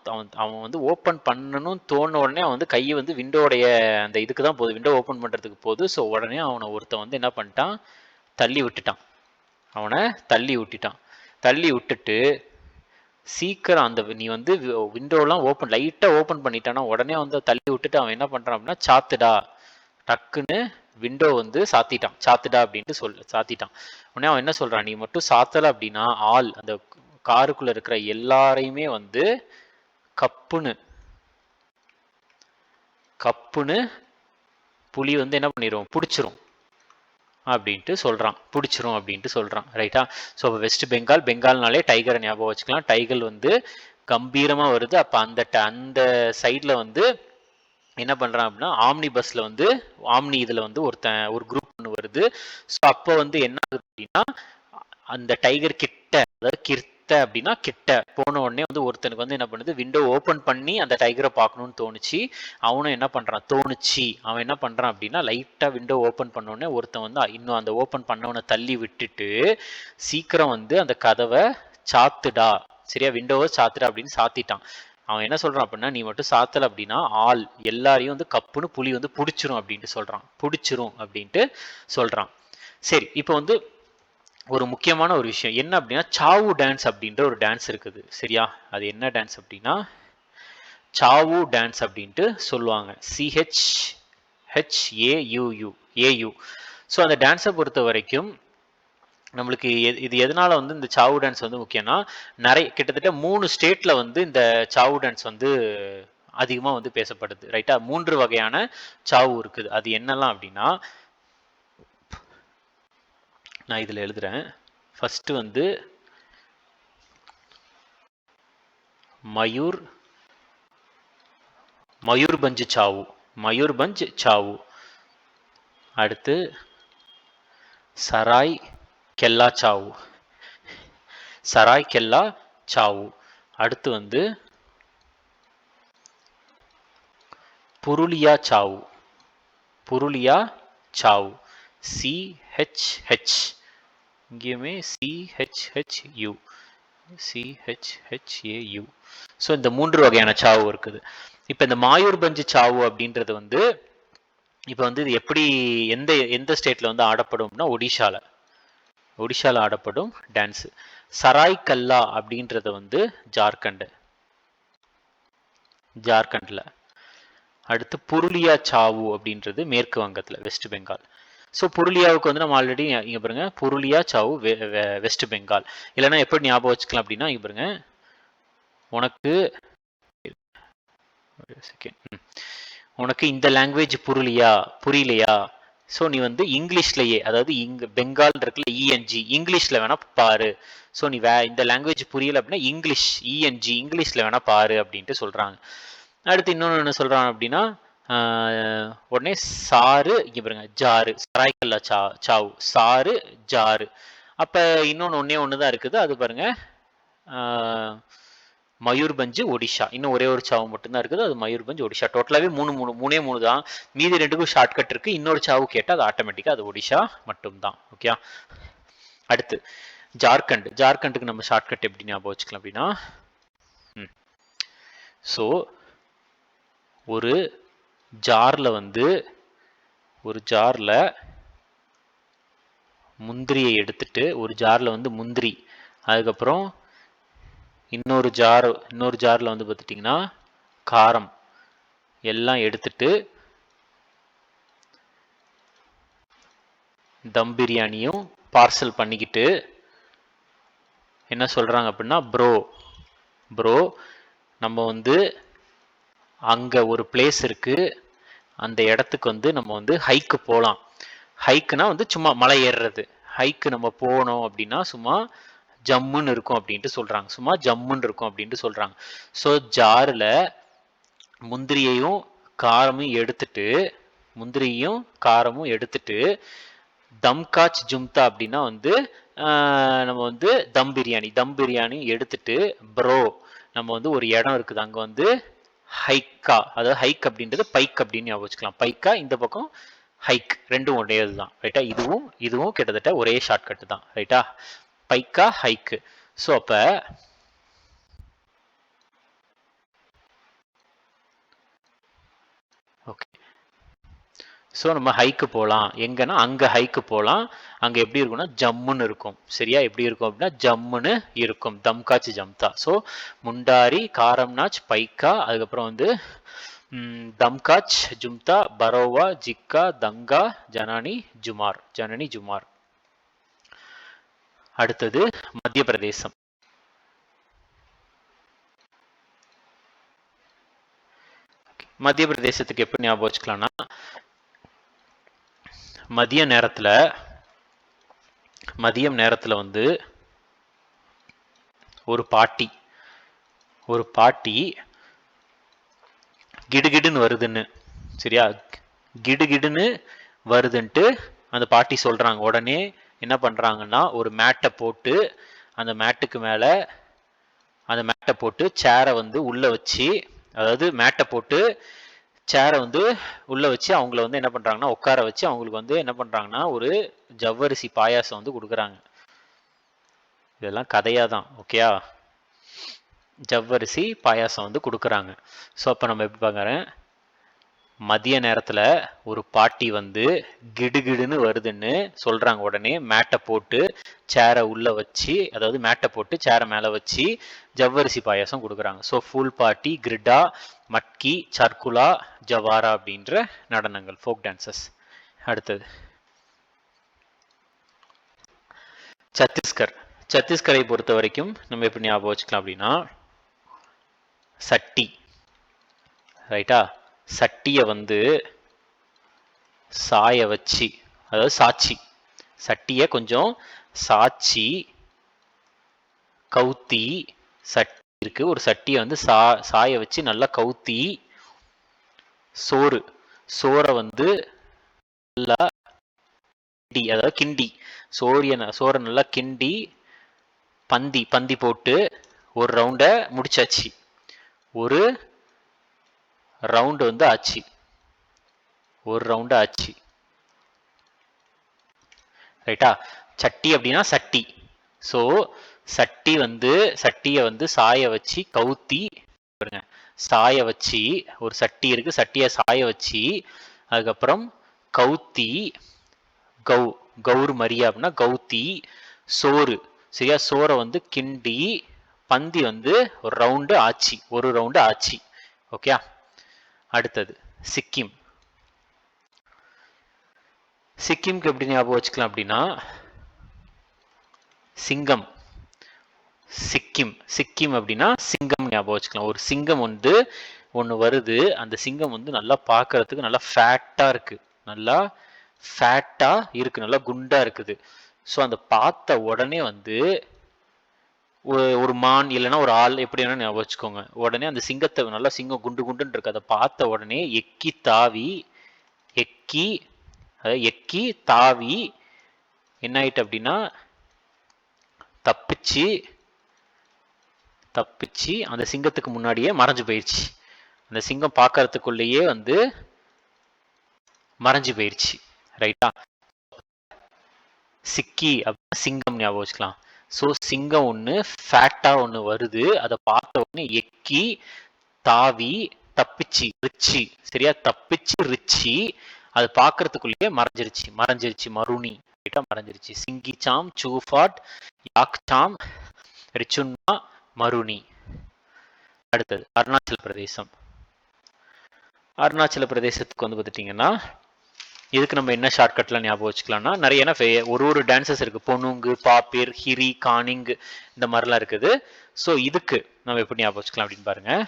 வந்து ஓப்பன் பண்ணணும்னு தோணுன உடனே அவன் வந்து கையை வந்து விண்டோடைய அந்த இதுக்கு தான் போகுது, விண்டோ ஓப்பன் பண்ணுறதுக்கு போகுது. ஸோ உடனே அவனை ஒருத்தன் வந்து என்ன பண்ணிட்டான், தள்ளி விட்டுட்டு சீக்கிரம் அந்த நீ வந்து விண்டோலாம் லைட்டாக ஓப்பன் பண்ணிட்டானா உடனே வந்து தள்ளி விட்டுட்டு அவன் என்ன பண்ணுறான் அப்படின்னா, சாத்துடா, டக்குன்னு விண்டோ வந்து சாத்துடா அப்படின்ட்டு சாத்திட்டான். உடனே அவன் என்ன சொல்றான், நீ மட்டும் சாத்தலை அப்படின்னா அந்த காருக்குள்ள இருக்கிற எல்லாரையுமே வந்து கப்புன்னு புலி வந்து என்ன பண்ணிடும், பிடிச்சிரும் அப்படின்ட்டு சொல்றான். ரைட்டா? ஸோ வெஸ்ட் பெங்கால்னாலே டைகரை ஞாபகம் வச்சுக்கலாம். டைகர் வந்து கம்பீரமா வருது. அப்ப அந்த சைட்ல வந்து என்ன பண்றான் அப்படின்னா, ஆம்னி பஸ்ல வந்து இதுல வந்து ஒரு குரூப் ஒன்று வருது. ஸோ அப்போ வந்து என்ன ஆகுது அப்படின்னா, அந்த டைகர் கிட்ட, அதாவது கிட்ட போன உடனே வந்து ஒருத்தனுக்கு வந்து என்ன பண்ணுது, விண்டோ ஓப்பன் பண்ணி அந்த டைகரை பார்க்கணும்னு தோணுச்சு. அவன் என்ன பண்றான் அப்படின்னா, லைட்டா விண்டோ ஓப்பன் பண்ண உடனே ஒருத்தன் வந்து இன்னும் அந்த ஓப்பன் பண்ணவனை தள்ளி விட்டுட்டு சீக்கிரம் வந்து அந்த கதவை சாத்துடா, சரியா, விண்டோவை சாத்துடா அப்படின்னு சாத்திட்டான். அவன் என்ன சொல்றான் அப்படின்னா, நீ மட்டும் சாத்தல அப்படின்னா எல்லாரையும் வந்து கப்புன்னு புலி வந்து பிடிச்சிரும் அப்படின்ட்டு சொல்றான். சரி, இப்போ வந்து ஒரு முக்கியமான ஒரு விஷயம் என்ன அப்படின்னா, சாவு டான்ஸ் அப்படின்ற ஒரு டான்ஸ் இருக்குது. சரியா? அது என்ன டான்ஸ் அப்படின்னா, சாவு டான்ஸ் அப்படின்ட்டு சொல்லுவாங்க. CHHAU. ஸோ அந்த டான்ஸை பொறுத்த வரைக்கும் நம்மளுக்கு இது எதனால வந்து இந்த சாவு டான்ஸ் வந்து முக்கியம்னா, கிட்டத்தட்ட 3 ஸ்டேட்ல வந்து இந்த சாவு டான்ஸ் வந்து அதிகமாக வந்து பேசப்படுது. ரைட்டா? 3 வகையான சாவு இருக்குது. அது என்னெல்லாம் அப்படின்னா, நான் இதில் எழுதுறேன். ஃபர்ஸ்ட் வந்து மயூர்பஞ்ச் சாவு. அடுத்து சராய் கெல்லா சாவு. அடுத்து வந்து புருலியா சாவு. CHH, இங்கேயுமே CHHAU. ஸோ இந்த 3 வகையான சாவு இருக்குது. இப்போ இந்த மாயூர்பஞ்ச் சாவு அப்படின்றது வந்து இப்போ வந்து இது எப்படி எந்த ஸ்டேட்ல வந்து ஆடப்படும்னா, ஒடிஷால ஆடப்படும் டான்ஸ். சராய் கல்லா அப்படின்றது வந்து ஜார்க்கண்ட்ல. அடுத்து புருலியா சாவு அப்படின்றது மேற்கு வங்கத்துல, வெஸ்ட் பெங்கால். ஸோ புருலியாவுக்கு வந்து நம்ம ஆல்ரெடி இங்கே பாருங்க, புருலியா சாவு வெஸ்ட் பெங்கால். இல்லைன்னா எப்படி ஞாபகம் வச்சுக்கலாம் அப்படின்னா, இங்கே பாருங்க, உனக்கு செகண்ட் உனக்கு இந்த லாங்குவேஜ் புரியலையா ஸோ நீ வந்து இங்கிலீஷ்லயே, அதாவது இங்க பெங்கால் இருக்குல்ல இஎன்ஜி, இங்கிலீஷ்ல வேணா பாரு. ஸோ நீ இந்த லாங்குவேஜ் புரியல அப்படின்னா இங்கிலீஷ் இஎன்ஜி இங்கிலீஷ்ல வேணா பாரு அப்படின்ட்டு சொல்றாங்க. அடுத்து இன்னொன்று என்ன சொல்றாங்க அப்படின்னா உடனே சாரு, இங்க பாருங்க ஜாரு, சராய்கல்லா சாவு, சாரு ஜாரு. அப்ப இன்னொன்று ஒன்னே தான் இருக்குது, அது பாருங்க மயூர்பஞ்சு ஒடிஷா. இன்னும் ஒரே ஒரு சாவு மட்டும்தான் இருக்குது, அது மயூர்பஞ்சு ஒடிஷா. டோட்டலாகவே மூணே தான். மீதி ரெண்டுக்கும் ஷார்ட்கட் இருக்கு. இன்னொரு சாவு கேட்டால் அது ஆட்டோமேட்டிக்காக அது ஒடிஷா மட்டும்தான். ஓகே. அடுத்து ஜார்க்கண்டுக்கு நம்ம ஷார்ட்கட் எப்படி ஞாபகம் வச்சுக்கலாம் அப்படின்னா, ஸோ ஒரு ஜார்ல முந்திரியை எடுத்துட்டு, ஒரு ஜார்ல வந்து முந்திரி, அதுக்கப்புறம் இன்னொரு ஜார்ல வந்து பார்த்துட்டிங்கன்னா காரம் எல்லாம் எடுத்துட்டு தம் பிரியாணியும் பார்சல் பண்ணிக்கிட்டு என்ன சொல்றாங்க அப்படின்னா, ப்ரோ நம்ம வந்து அங்க ஒரு பிளேஸ் இருக்கு, அந்த இடத்துக்கு வந்து நம்ம வந்து ஹைக்கு போகலாம். ஹைக்குனா வந்து சும்மா மலை ஏறுறது. ஹைக்கு நம்ம போனோம் அப்படின்னா சும்மா ஜம்முன்னு இருக்கும் அப்படின்ட்டு சொல்றாங்க. ஸோ ஜாரில் முந்திரியையும் காரமும் எடுத்துட்டு தம்காச் ஜும்தா அப்படின்னா வந்து நம்ம வந்து தம் பிரியாணி எடுத்துட்டு ப்ரோ நம்ம வந்து ஒரு இடம் இருக்குது, அங்கே வந்து ஹைக்கா, அதாவது ஹைக் அப்படின்றது பைக் அப்படின்னு ஞாபகம் வச்சுக்கலாம். பைக்கா, இந்த பக்கம் ஹைக், ரெண்டும் ஒரே இதுதான். ரைட்டா? இதுவும் கிட்டத்தட்ட ஒரே ஷார்ட்கட் தான். ரைட்டா? பைக்கா ஹைக்கு. ஸோ அப்ப ஓகே, ஸோ நம்ம ஹைக்கு போகலாம். எங்கன்னா அங்கே ஹைக்கு போகலாம். அங்கே எப்படி இருக்கும்னா ஜம்முன்னு இருக்கும். சரியா? எப்படி இருக்கும் அப்படின்னா ஜம்முன்னு இருக்கும். தம்காச் ஜம்தா. ஸோ முண்டாரி, காரம்நாச், பைக்கா, அதுக்கப்புறம் வந்து தம்காச் ஜும்தா, பரோவா, ஜிக்கா, தங்கா, ஜனனி ஜுமார். அடுத்தது மத்திய பிரதேசம். மத்திய பிரதேசத்துக்கு எப்படி ஞாபகம் வச்சுக்கலாம்னா, மதியம் நேரத்துல வந்து ஒரு பாட்டி கிடுகிடுன்னு வருதுன்னு, சரியா? கிடுகிடுன்னு வருதுன்ட்டு அந்த பாட்டி சொல்றாங்க. உடனே என்ன பண்றாங்கன்னா ஒரு மேட்டை போட்டு அந்த மேட்டை போட்டு சேரை வந்து உள்ள வச்சு, அதாவது மேட்டை போட்டு சேரை வந்து உள்ள வச்சு அவங்கள வந்து என்ன பண்றாங்கன்னா உட்கார வச்சு அவங்களுக்கு வந்து என்ன பண்றாங்கன்னா ஒரு ஜவ்வரிசி பாயாசம் வந்து கொடுக்குறாங்க. இதெல்லாம் கதையா தான். ஓகேயா? ஜவ்வரிசி பாயாசம் வந்து கொடுக்குறாங்க. ஸோ அப்போ நம்ம எப்படி பார்க்குறேன், மதிய நேரத்தில் ஒரு பாட்டி வந்து கிடுகிடுன்னு வருதுன்னு சொல்கிறாங்க. உடனே மேட்டை போட்டு சேரை உள்ளே வச்சு, அதாவது மேட்டை போட்டு சேரை மேலே வச்சு ஜவ்வரிசி பாயாசம் கொடுக்குறாங்க. ஸோ ஃபுல் பார்ட்டி, கிரிட்டா, மட்கி, சர்க்குலா, ஜவாரா அப்படின்ற நடனங்கள், ஃபோக் டான்சஸ். அடுத்தது சத்தீஸ்கரை பொறுத்த வரைக்கும் நம்ம எப்படி ஞாபகம் வச்சுக்கலாம் அப்படின்னா, சட்டி. ரைட்டா? சட்டியை வந்து சாய வச்சு, அதாவது சாச்சி, சட்டியை கொஞ்சம் சாச்சி கவுத்தி, சட்டி இருக்கு, ஒரு சட்டியை வந்து சாய வச்சு நல்லா கவுத்தி, சோறை வந்து நல்லா கிண்டி, அதாவது கிண்டி சோறை நல்லா கிண்டி பந்தி போட்டு ஒரு ரவுண்ட முடிச்சாச்சு. ஒரு ரவுண்டு வந்து ஆச்சு. ரைட்டா? சட்டி அப்படின்னா சட்டி. ஸோ சட்டியை வந்து சாய வச்சு கவுத்தி, சாய வச்சு, ஒரு சட்டி இருக்கு, சட்டியை சாய வச்சு அதுக்கப்புறம் கவுத்தி, கவுர் மரியா அப்படின்னா கவுத்தி, சோறு, சரியா? சோறை வந்து கிண்டி பந்தி வந்து ஒரு ரவுண்டு ஆச்சு. ஓகே. அடுத்தது சிக்கிம்க்கு எப்படி ஞாபகம் வச்சுக்கலாம் அப்படின்னா, சிங்கம். சிக்கிம் அப்படின்னா சிங்கம் ஞாபகம் வச்சுக்கலாம். ஒரு சிங்கம் வந்து ஒன்று வருது. அந்த சிங்கம் வந்து நல்லா பார்க்கறதுக்கு நல்லா ஃபேட்டாக இருக்கு, நல்லா ஃபேட்டாக இருக்கு, நல்லா குண்டா இருக்குது. ஸோ அந்த பார்த்த உடனே வந்து ஒரு மான் இல்லைன்னா ஒரு ஆள் எப்படி வேணா ஞாபகம் வச்சுக்கோங்க. உடனே அந்த சிங்கத்தை நல்லா சிங்கம் குண்டு குண்டுன்னு இருக்கு, அதை பார்த்த உடனே எக்கி தாவி எக்கி தாவி என்ன ஆயிட்டு அப்படின்னா தப்பிச்சு அந்த சிங்கத்துக்கு முன்னாடியே மறைஞ்சு போயிடுச்சு. அந்த சிங்கம் பார்க்கறதுக்குள்ளேயே வந்து மறைஞ்சு போயிடுச்சு. ரைட்டா? சிக்கி அப்படின்னா சிங்கம் ஞாபகம் வச்சுக்கலாம். ஸோ சிங்கம் ஒன்று ஃபேட்டா ஒன்று வருது, அதை பார்த்த உடனே எக்கி தாவி தப்பிச்சு ரிச்சி, சரியா? தப்பிச்சு ரிச்சி அது பார்க்கறதுக்குள்ளேயே மறைஞ்சிருச்சு மருணி. ரைட்டா? மறைஞ்சிருச்சு. சிங்கிச்சாம் சூஃபாட் யாக்சாம் ரிச்சுன்னா மருணி. அடுத்தது அருணாச்சல பிரதேசம். அருணாச்சல பிரதேசத்துக்கு வந்து பார்த்துட்டிங்கன்னா இதுக்கு நம்ம என்ன ஷார்ட்கட்லாம் ஞாபகம் வச்சுக்கலாம்னா நிறைய ஒரு டான்சஸ் இருக்கு. பொண்ணுங்கு, பாப்பீர், ஹிரி, கானிங் இந்த மாதிரிலாம் இருக்குது. ஸோ இதுக்கு நம்ம எப்படி ஞாபகம் வச்சுக்கலாம் அப்படின்னு பாருங்க.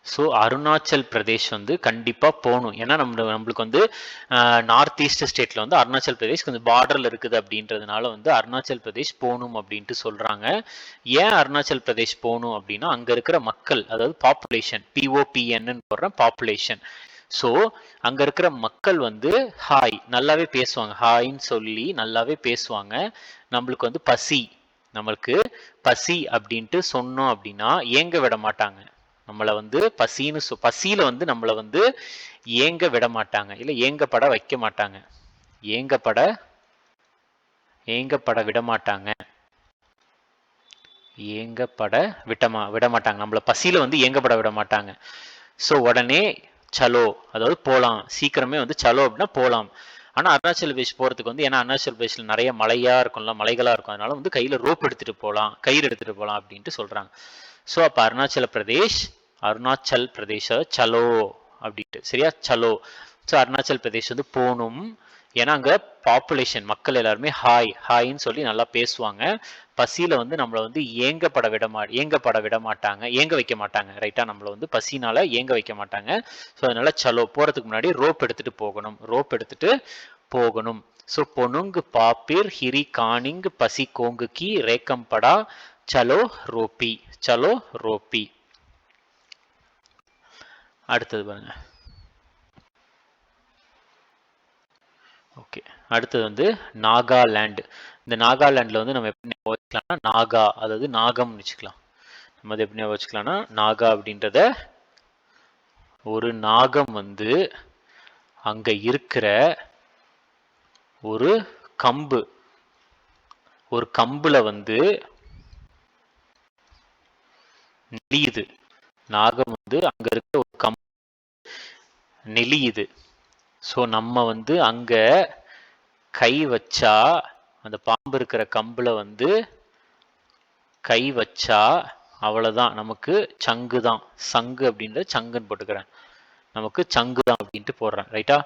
ஸோ அருணாச்சல் பிரதேஷ் வந்து கண்டிப்பாக போகணும். ஏன்னா நம்மளுக்கு வந்து நார்த் ஈஸ்ட் ஸ்டேட்டில் வந்து அருணாச்சல் பிரதேஷ் கொஞ்சம் பார்டரில் இருக்குது அப்படின்றதுனால வந்து அருணாச்சல் பிரதேஷ் போகணும் அப்படின்ட்டு சொல்கிறாங்க. ஏன் அருணாச்சல் பிரதேஷ் போகணும் அப்படின்னா அங்கே இருக்கிற மக்கள், அதாவது பாப்புலேஷன், பிஓபிஎன்னு போடுற பாப்புலேஷன். ஸோ அங்கே இருக்கிற மக்கள் வந்து ஹாய் நல்லாவே பேசுவாங்க, ஹாய்ன்னு சொல்லி நல்லாவே பேசுவாங்க. நம்மளுக்கு வந்து நம்மளுக்கு பசி அப்படின்ட்டு சொன்னோம் அப்படின்னா ஏங்க விட மாட்டாங்க. நம்மளை வந்து பசியில வந்து நம்மளை வந்து ஏங்க விட மாட்டாங்க, இல்லை ஏங்கப்பட வைக்க மாட்டாங்க, ஏங்கப்பட விட மாட்டாங்க, விட மாட்டாங்க. நம்மளை பசியில வந்து ஏங்கப்பட விட மாட்டாங்க. ஸோ உடனே சலோ, அதாவது போகலாம், சீக்கிரமே வந்து சலோ அப்படின்னா போகலாம். ஆனால் அருணாச்சல் பிரதேஷ் போகிறதுக்கு வந்து, ஏன்னா அருணாச்சல் பிரதேஷ்ல நிறைய மலையாக இருக்கும்ல, மலைகளாக இருக்கும், அதனால வந்து கையில் ரோப் எடுத்துகிட்டு போகலாம், கயிறு எடுத்துகிட்டு போகலாம் அப்படின்ட்டு சொல்கிறாங்க. ஸோ அப்போ அருணாச்சல் பிரதேஷ சலோ அப்படின்ட்டு, சரியா? சலோ. ஸோ அருணாச்சல் பிரதேஷ் வந்து போகணும். ஏன்னா அங்கே பாப்புலேஷன் மக்கள் எல்லாருமே ஹாய்ன்னு சொல்லி நல்லா பேசுவாங்க. பசியில வந்து நம்மளை வந்து ஏங்கப்பட விட மாட்டாங்க, ஏங்க வைக்க மாட்டாங்க. ரைட்டா? நம்மளை வந்து பசினால ஏங்க வைக்க மாட்டாங்க. ஸோ அதனால சலோ. போறதுக்கு முன்னாடி ரோப் எடுத்துட்டு போகணும். ஸோ பொனுங்கு பாப்பீர் ஹிரி கானிங் பசி கோங்குக்கி ரேக்கம்படா சலோ ரோப்பி. அடுத்தது பாருங்க. ஓகே, அடுத்தது வந்து நாகாலாந்து. இந்த நாகாலாண்டில் வந்து நம்ம எப்படி வச்சுக்கலாம்னா நாகா, அதாவது நாகம் வச்சுக்கலாம். நம்ம அதை எப்படி வச்சுக்கலாம்னா நாகா அப்படின்றத ஒரு நாகம் வந்து அங்கே இருக்கிற ஒரு கம்புல வந்து நெளியுது. நாகம் வந்து அங்க இருக்க ஒரு கம்பு நெளியுது. ஸோ நம்ம வந்து அங்க கை வச்சா, அந்த பாம்பு இருக்கிற கம்புல வந்து கை வச்சா அவ்வளவுதான், நமக்கு சங்கு தான். சங்கு அப்படின்ற சங்குன்னு போட்டுக்கிறேன், நமக்கு சங்கு தான் அப்படின்ட்டு போடுறேன். ரைட்டா?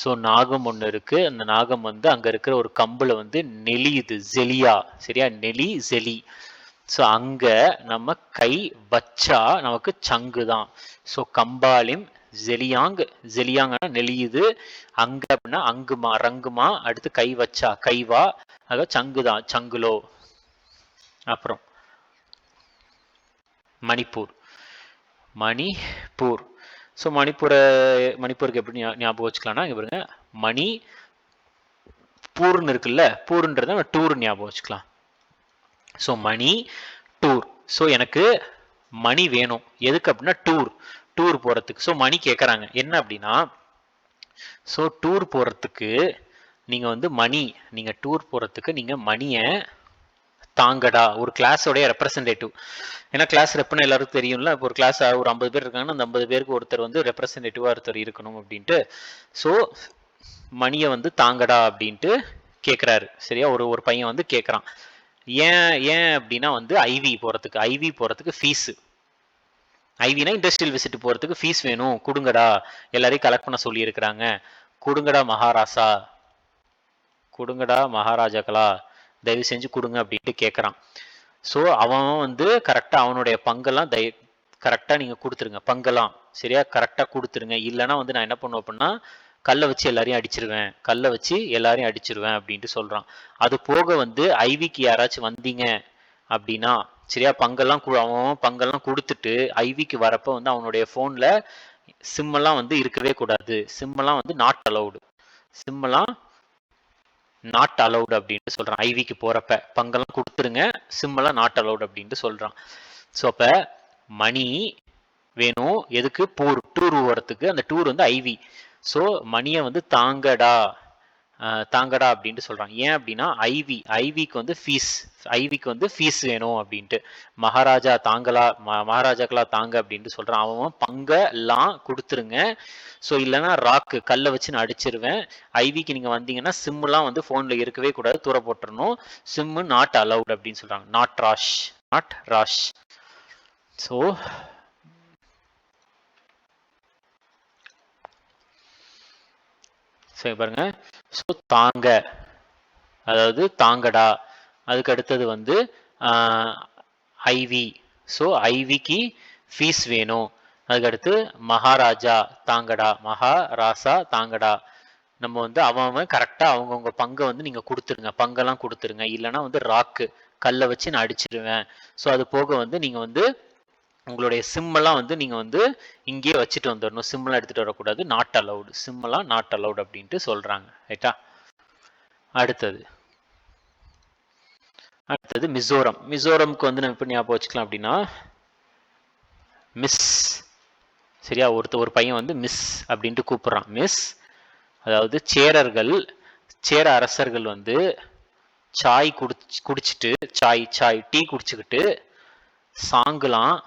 ஸோ நாகம் ஒன்று இருக்கு, அந்த நாகம் வந்து அங்க இருக்கிற ஒரு கம்புல வந்து நெளியுது, ஜெலியா, சரியா? ஜெலி. ஸோ அங்க நம்ம கை வச்சா நமக்கு சங்கு தான். ஸோ கம்பாலிம் ஜெலியாங்கன்னா நெளியுது, அங்க அப்படின்னா அங்குமா ரங்குமா, அடுத்து கை வச்சா கைவா, ஆக சங்கு தான், சங்குலோ. அப்புறம் மணிப்பூர். ஸோ மணிப்பூருக்கு எப்படி ஞாபகம் வச்சுக்கலாம்னா இங்க பாருங்க, மணி பூர்னு இருக்குல்ல, பூர்ன்றத டூர் ஞாபகம் வச்சுக்கலாம். ஸோ மணி டூர். ஸோ எனக்கு மணி வேணும், எதுக்கு அப்படின்னா டூர் போறதுக்கு. ஸோ மணி கேட்குறாங்க என்ன அப்படின்னா, ஸோ டூர் போறதுக்கு நீங்க வந்து டூர் போறதுக்கு நீங்க மணியை தாங்கடா. ஒரு கிளாஸோடைய ரெப்ரசன்டேட்டிவ், ஏன்னா கிளாஸ் ரெப்னு எல்லாருக்கும் தெரியும்ல. இப்போ ஒரு கிளாஸ் ஒரு 50 பேர் இருக்காங்கன்னா அந்த 50 பேருக்கு ஒருத்தர் வந்து ரெப்ரசன்டேட்டிவா ஒருத்தர் இருக்கணும் அப்படின்ட்டு. ஸோ மணியை வந்து தாங்கடா அப்படின்ட்டு கேட்குறாரு, சரியா? ஒரு பையன் வந்து கேட்குறான். ஏன் அப்படின்னா வந்து ஐவி போறதுக்கு ஃபீஸ், ஐவினா இண்டஸ்ட்ரியல் விசிட் போறதுக்கு ஃபீஸ் வேணும், கொடுங்கடா, எல்லாரையும் கலெக்ட் பண்ண சொல்லி இருக்கிறாங்க, கொடுங்கடா மகாராஜாக்களா, தயவு செஞ்சு கொடுங்க அப்படின்ட்டு கேட்குறான். ஸோ அவன் வந்து கரெக்டாக அவனுடைய பங்கெல்லாம் கரெக்டாக நீங்கள் கொடுத்துருங்க, பங்கெல்லாம் சரியா கரெக்டாக கொடுத்துருங்க. இல்லைன்னா வந்து நான் என்ன பண்ணுவேன் அப்படின்னா கல்லை வச்சு எல்லாரையும் அடிச்சிருவேன், கல்லை வச்சு எல்லாரையும் அடிச்சிருவேன் அப்படின்ட்டு சொல்கிறான். அது போக வந்து ஐவிக்கு யாராச்சும் வந்தீங்க அப்படின்னா சரியா பங்கெல்லாம் அவன் பங்கெல்லாம் கொடுத்துட்டு ஐவிக்கு வரப்போ வந்து அவனுடைய ஃபோனில் சிம்மெல்லாம் வந்து இருக்கவே கூடாது, சிம்மெல்லாம் வந்து நாட் அலவுடு, சிம்மெல்லாம் நாட் அலவுட் அப்படின்ட்டு சொல்கிறான். ஐவிக்கு போகிறப்ப பங்கெல்லாம் கொடுத்துருங்க, சிம்மெல்லாம் நாட் அலவுட் அப்படின்ட்டு சொல்கிறான். ஸோ அப்போ மணி வேணும் எதுக்கு, டூர் போகிறதுக்கு. அந்த டூர் வந்து ஐவி. ஸோ மணியை வந்து தாங்கடா தாங்கடா அப்படின்ட்டு சொல்கிறான். ஏன் அப்படின்னா ஐவிக்கு வந்து ஃபீஸ் வேணும் அப்படின்ட்டு. மகாராஜா தாங்களா, மகாராஜாக்களா தாங்க அப்படின்ட்டு சொல்கிறான். அவன் பங்கெல்லாம் கொடுத்துருங்க, ஸோ இல்லைன்னா ராக்கு கல்லை வச்சு நான் அடிச்சிருவேன். ஐவிக்கு நீங்கள் வந்தீங்கன்னா சிம்முலாம் வந்து ஃபோனில் இருக்கவே கூடாது, தூர போட்டுறணும். சிம்மு நாட் அலவுட் அப்படின்னு சொல்கிறாங்க. நாட் ராஷ். ஸோ சரி பாருங்க. ஸோ தாங்க அதாவது தாங்கடா. அதுக்கு அடுத்தது வந்து ஐவி. ஸோ ஐவிக்கு ஃபீஸ் வேணும். அதுக்கடுத்து மகாராஜா தாங்கடா, மகாராசா தாங்கடா. நம்ம வந்து அவன் கரெக்டாக அவங்கவுங்க பங்கை வந்து நீங்கள் கொடுத்துருங்க, பங்கெல்லாம் கொடுத்துருங்க. இல்லைன்னா வந்து ராக்கு கல்லை வச்சு நான் அடிச்சிருவேன். ஸோ அது போக வந்து நீங்கள் வந்து உங்களுடைய சிம்மெல்லாம் வந்து நீங்கள் வந்து இங்கேயே வச்சுட்டு வந்துடணும், சிம்மெல்லாம் எடுத்துகிட்டு வரக்கூடாது, நாட் அலவுடு, சிம்மெல்லாம் நாட் அலவுட் அப்படின்ட்டு சொல்கிறாங்க. ரைட்டா. அடுத்தது மிசோரம்க்கு வந்து நம்ம எப்படி ஞாபகம் வச்சுக்கலாம் அப்படின்னா மிஸ். சரியா, ஒரு பையன் வந்து மிஸ் அப்படின்ட்டு கூப்பிட்றான். மிஸ் அதாவது சேர அரசர்கள் வந்து சாய் குடிச்சிட்டு டீ குடிச்சுக்கிட்டு சாங்குலாம்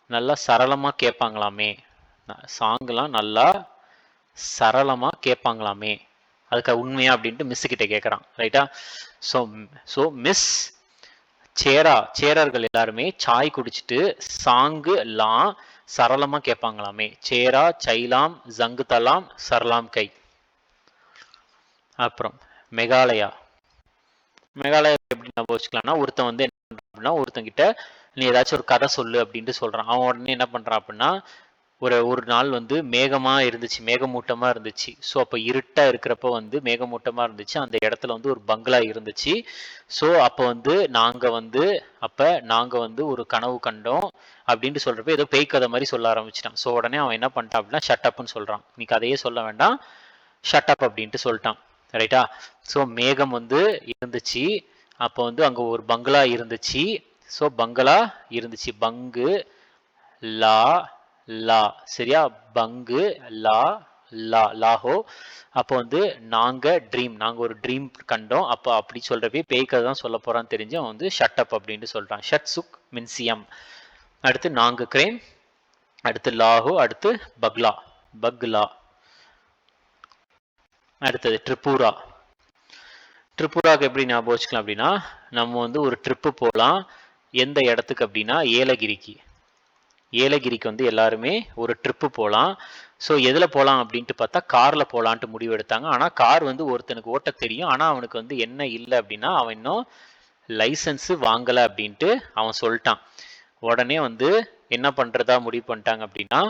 நல்லா சரளமாக கேட்பாங்களாமே, அதுக்கு உண்மையா அப்படின்ட்டு மிஸ் கிட்ட கேட்குறான். ரைட்டா. ஸோ மிஸ் சேரர்கள் எல்லாருமே சாய் குடிச்சிட்டு சாங்குலாம் சரளமாக கேட்பாங்களாமே. சேரா சைலாம் ஜங்குதலாம் சரலாம் கை. அப்புறம் மேகாலயா எப்படி நம்ம வச்சுக்கலாம்னா ஒருத்தன் வந்து என்ன பண்றான் அப்படின்னா ஒருத்தங்கிட்ட நீ ஏதாச்சும் ஒரு கதை சொல்லு அப்படின்ட்டு சொல்றான். அவன் உடனே என்ன பண்றான் அப்படின்னா ஒரு நாள் வந்து மேகமூட்டமா இருந்துச்சு. ஸோ அப்போ இருட்டா இருக்கிறப்ப வந்து மேகமூட்டமா இருந்துச்சு. அந்த இடத்துல வந்து ஒரு பங்களா இருந்துச்சு. ஸோ அப்போ வந்து நாங்க வந்து ஒரு கனவு கண்டோம் அப்படின்ட்டு சொல்றப்ப ஏதோ பேய் கதை மாதிரி சொல்ல ஆரம்பிச்சிட்டான். ஸோ உடனே அவன் என்ன பண்ணிட்டான் அப்படின்னா ஷட்டப்னு சொல்றான். நீ கதையே சொல்ல வேண்டாம், ஷட்டப் அப்படின்ட்டு சொல்லிட்டான். ரைட்டா. ஸோ மேகம் வந்து இருந்துச்சு, அப்போ வந்து அங்கே ஒரு பங்களா இருந்துச்சு. ஸோ பங்களா இருந்துச்சு, பங்கு லா சரியா, பங்கு லாஹோ. அப்போ வந்து நாங்க ஒரு ட்ரீம் கண்டோம். அப்போ அப்படி சொல்றப்பே பேய்க்கதை தான் சொல்ல போறான்னு தெரிஞ்சு அவன் வந்து ஷட்டப் அப்படின்ட்டு சொல்றான். ஷட் சுக் மின்சியம். அடுத்து நாங்க கிரேம், அடுத்து லாஹோ, அடுத்து பக்லா. அடுத்தது ட்ரிபுராக்கு எப்படி ஞாபகம் வச்சுக்கலாம் அப்படின்னா நம்ம வந்து ஒரு ட்ரிப்பு போகலாம். எந்த இடத்துக்கு அப்படின்னா ஏலகிரிக்கு வந்து எல்லாருமே ஒரு ட்ரிப்பு போகலாம். ஸோ எதில் போகலாம் அப்படின்ட்டு பார்த்தா காரில் போகலான்ட்டு முடிவு எடுத்தாங்க. ஆனால் கார் வந்து ஒருத்தனுக்கு ஓட்ட தெரியும், ஆனால் அவனுக்கு வந்து என்ன இல்லை அப்படின்னா அவன் இன்னும் லைசன்ஸு வாங்கலை அப்படின்ட்டு அவன் சொல்லிட்டான். உடனே வந்து என்ன பண்ணுறதா முடிவு பண்ணிட்டாங்க அப்படின்னா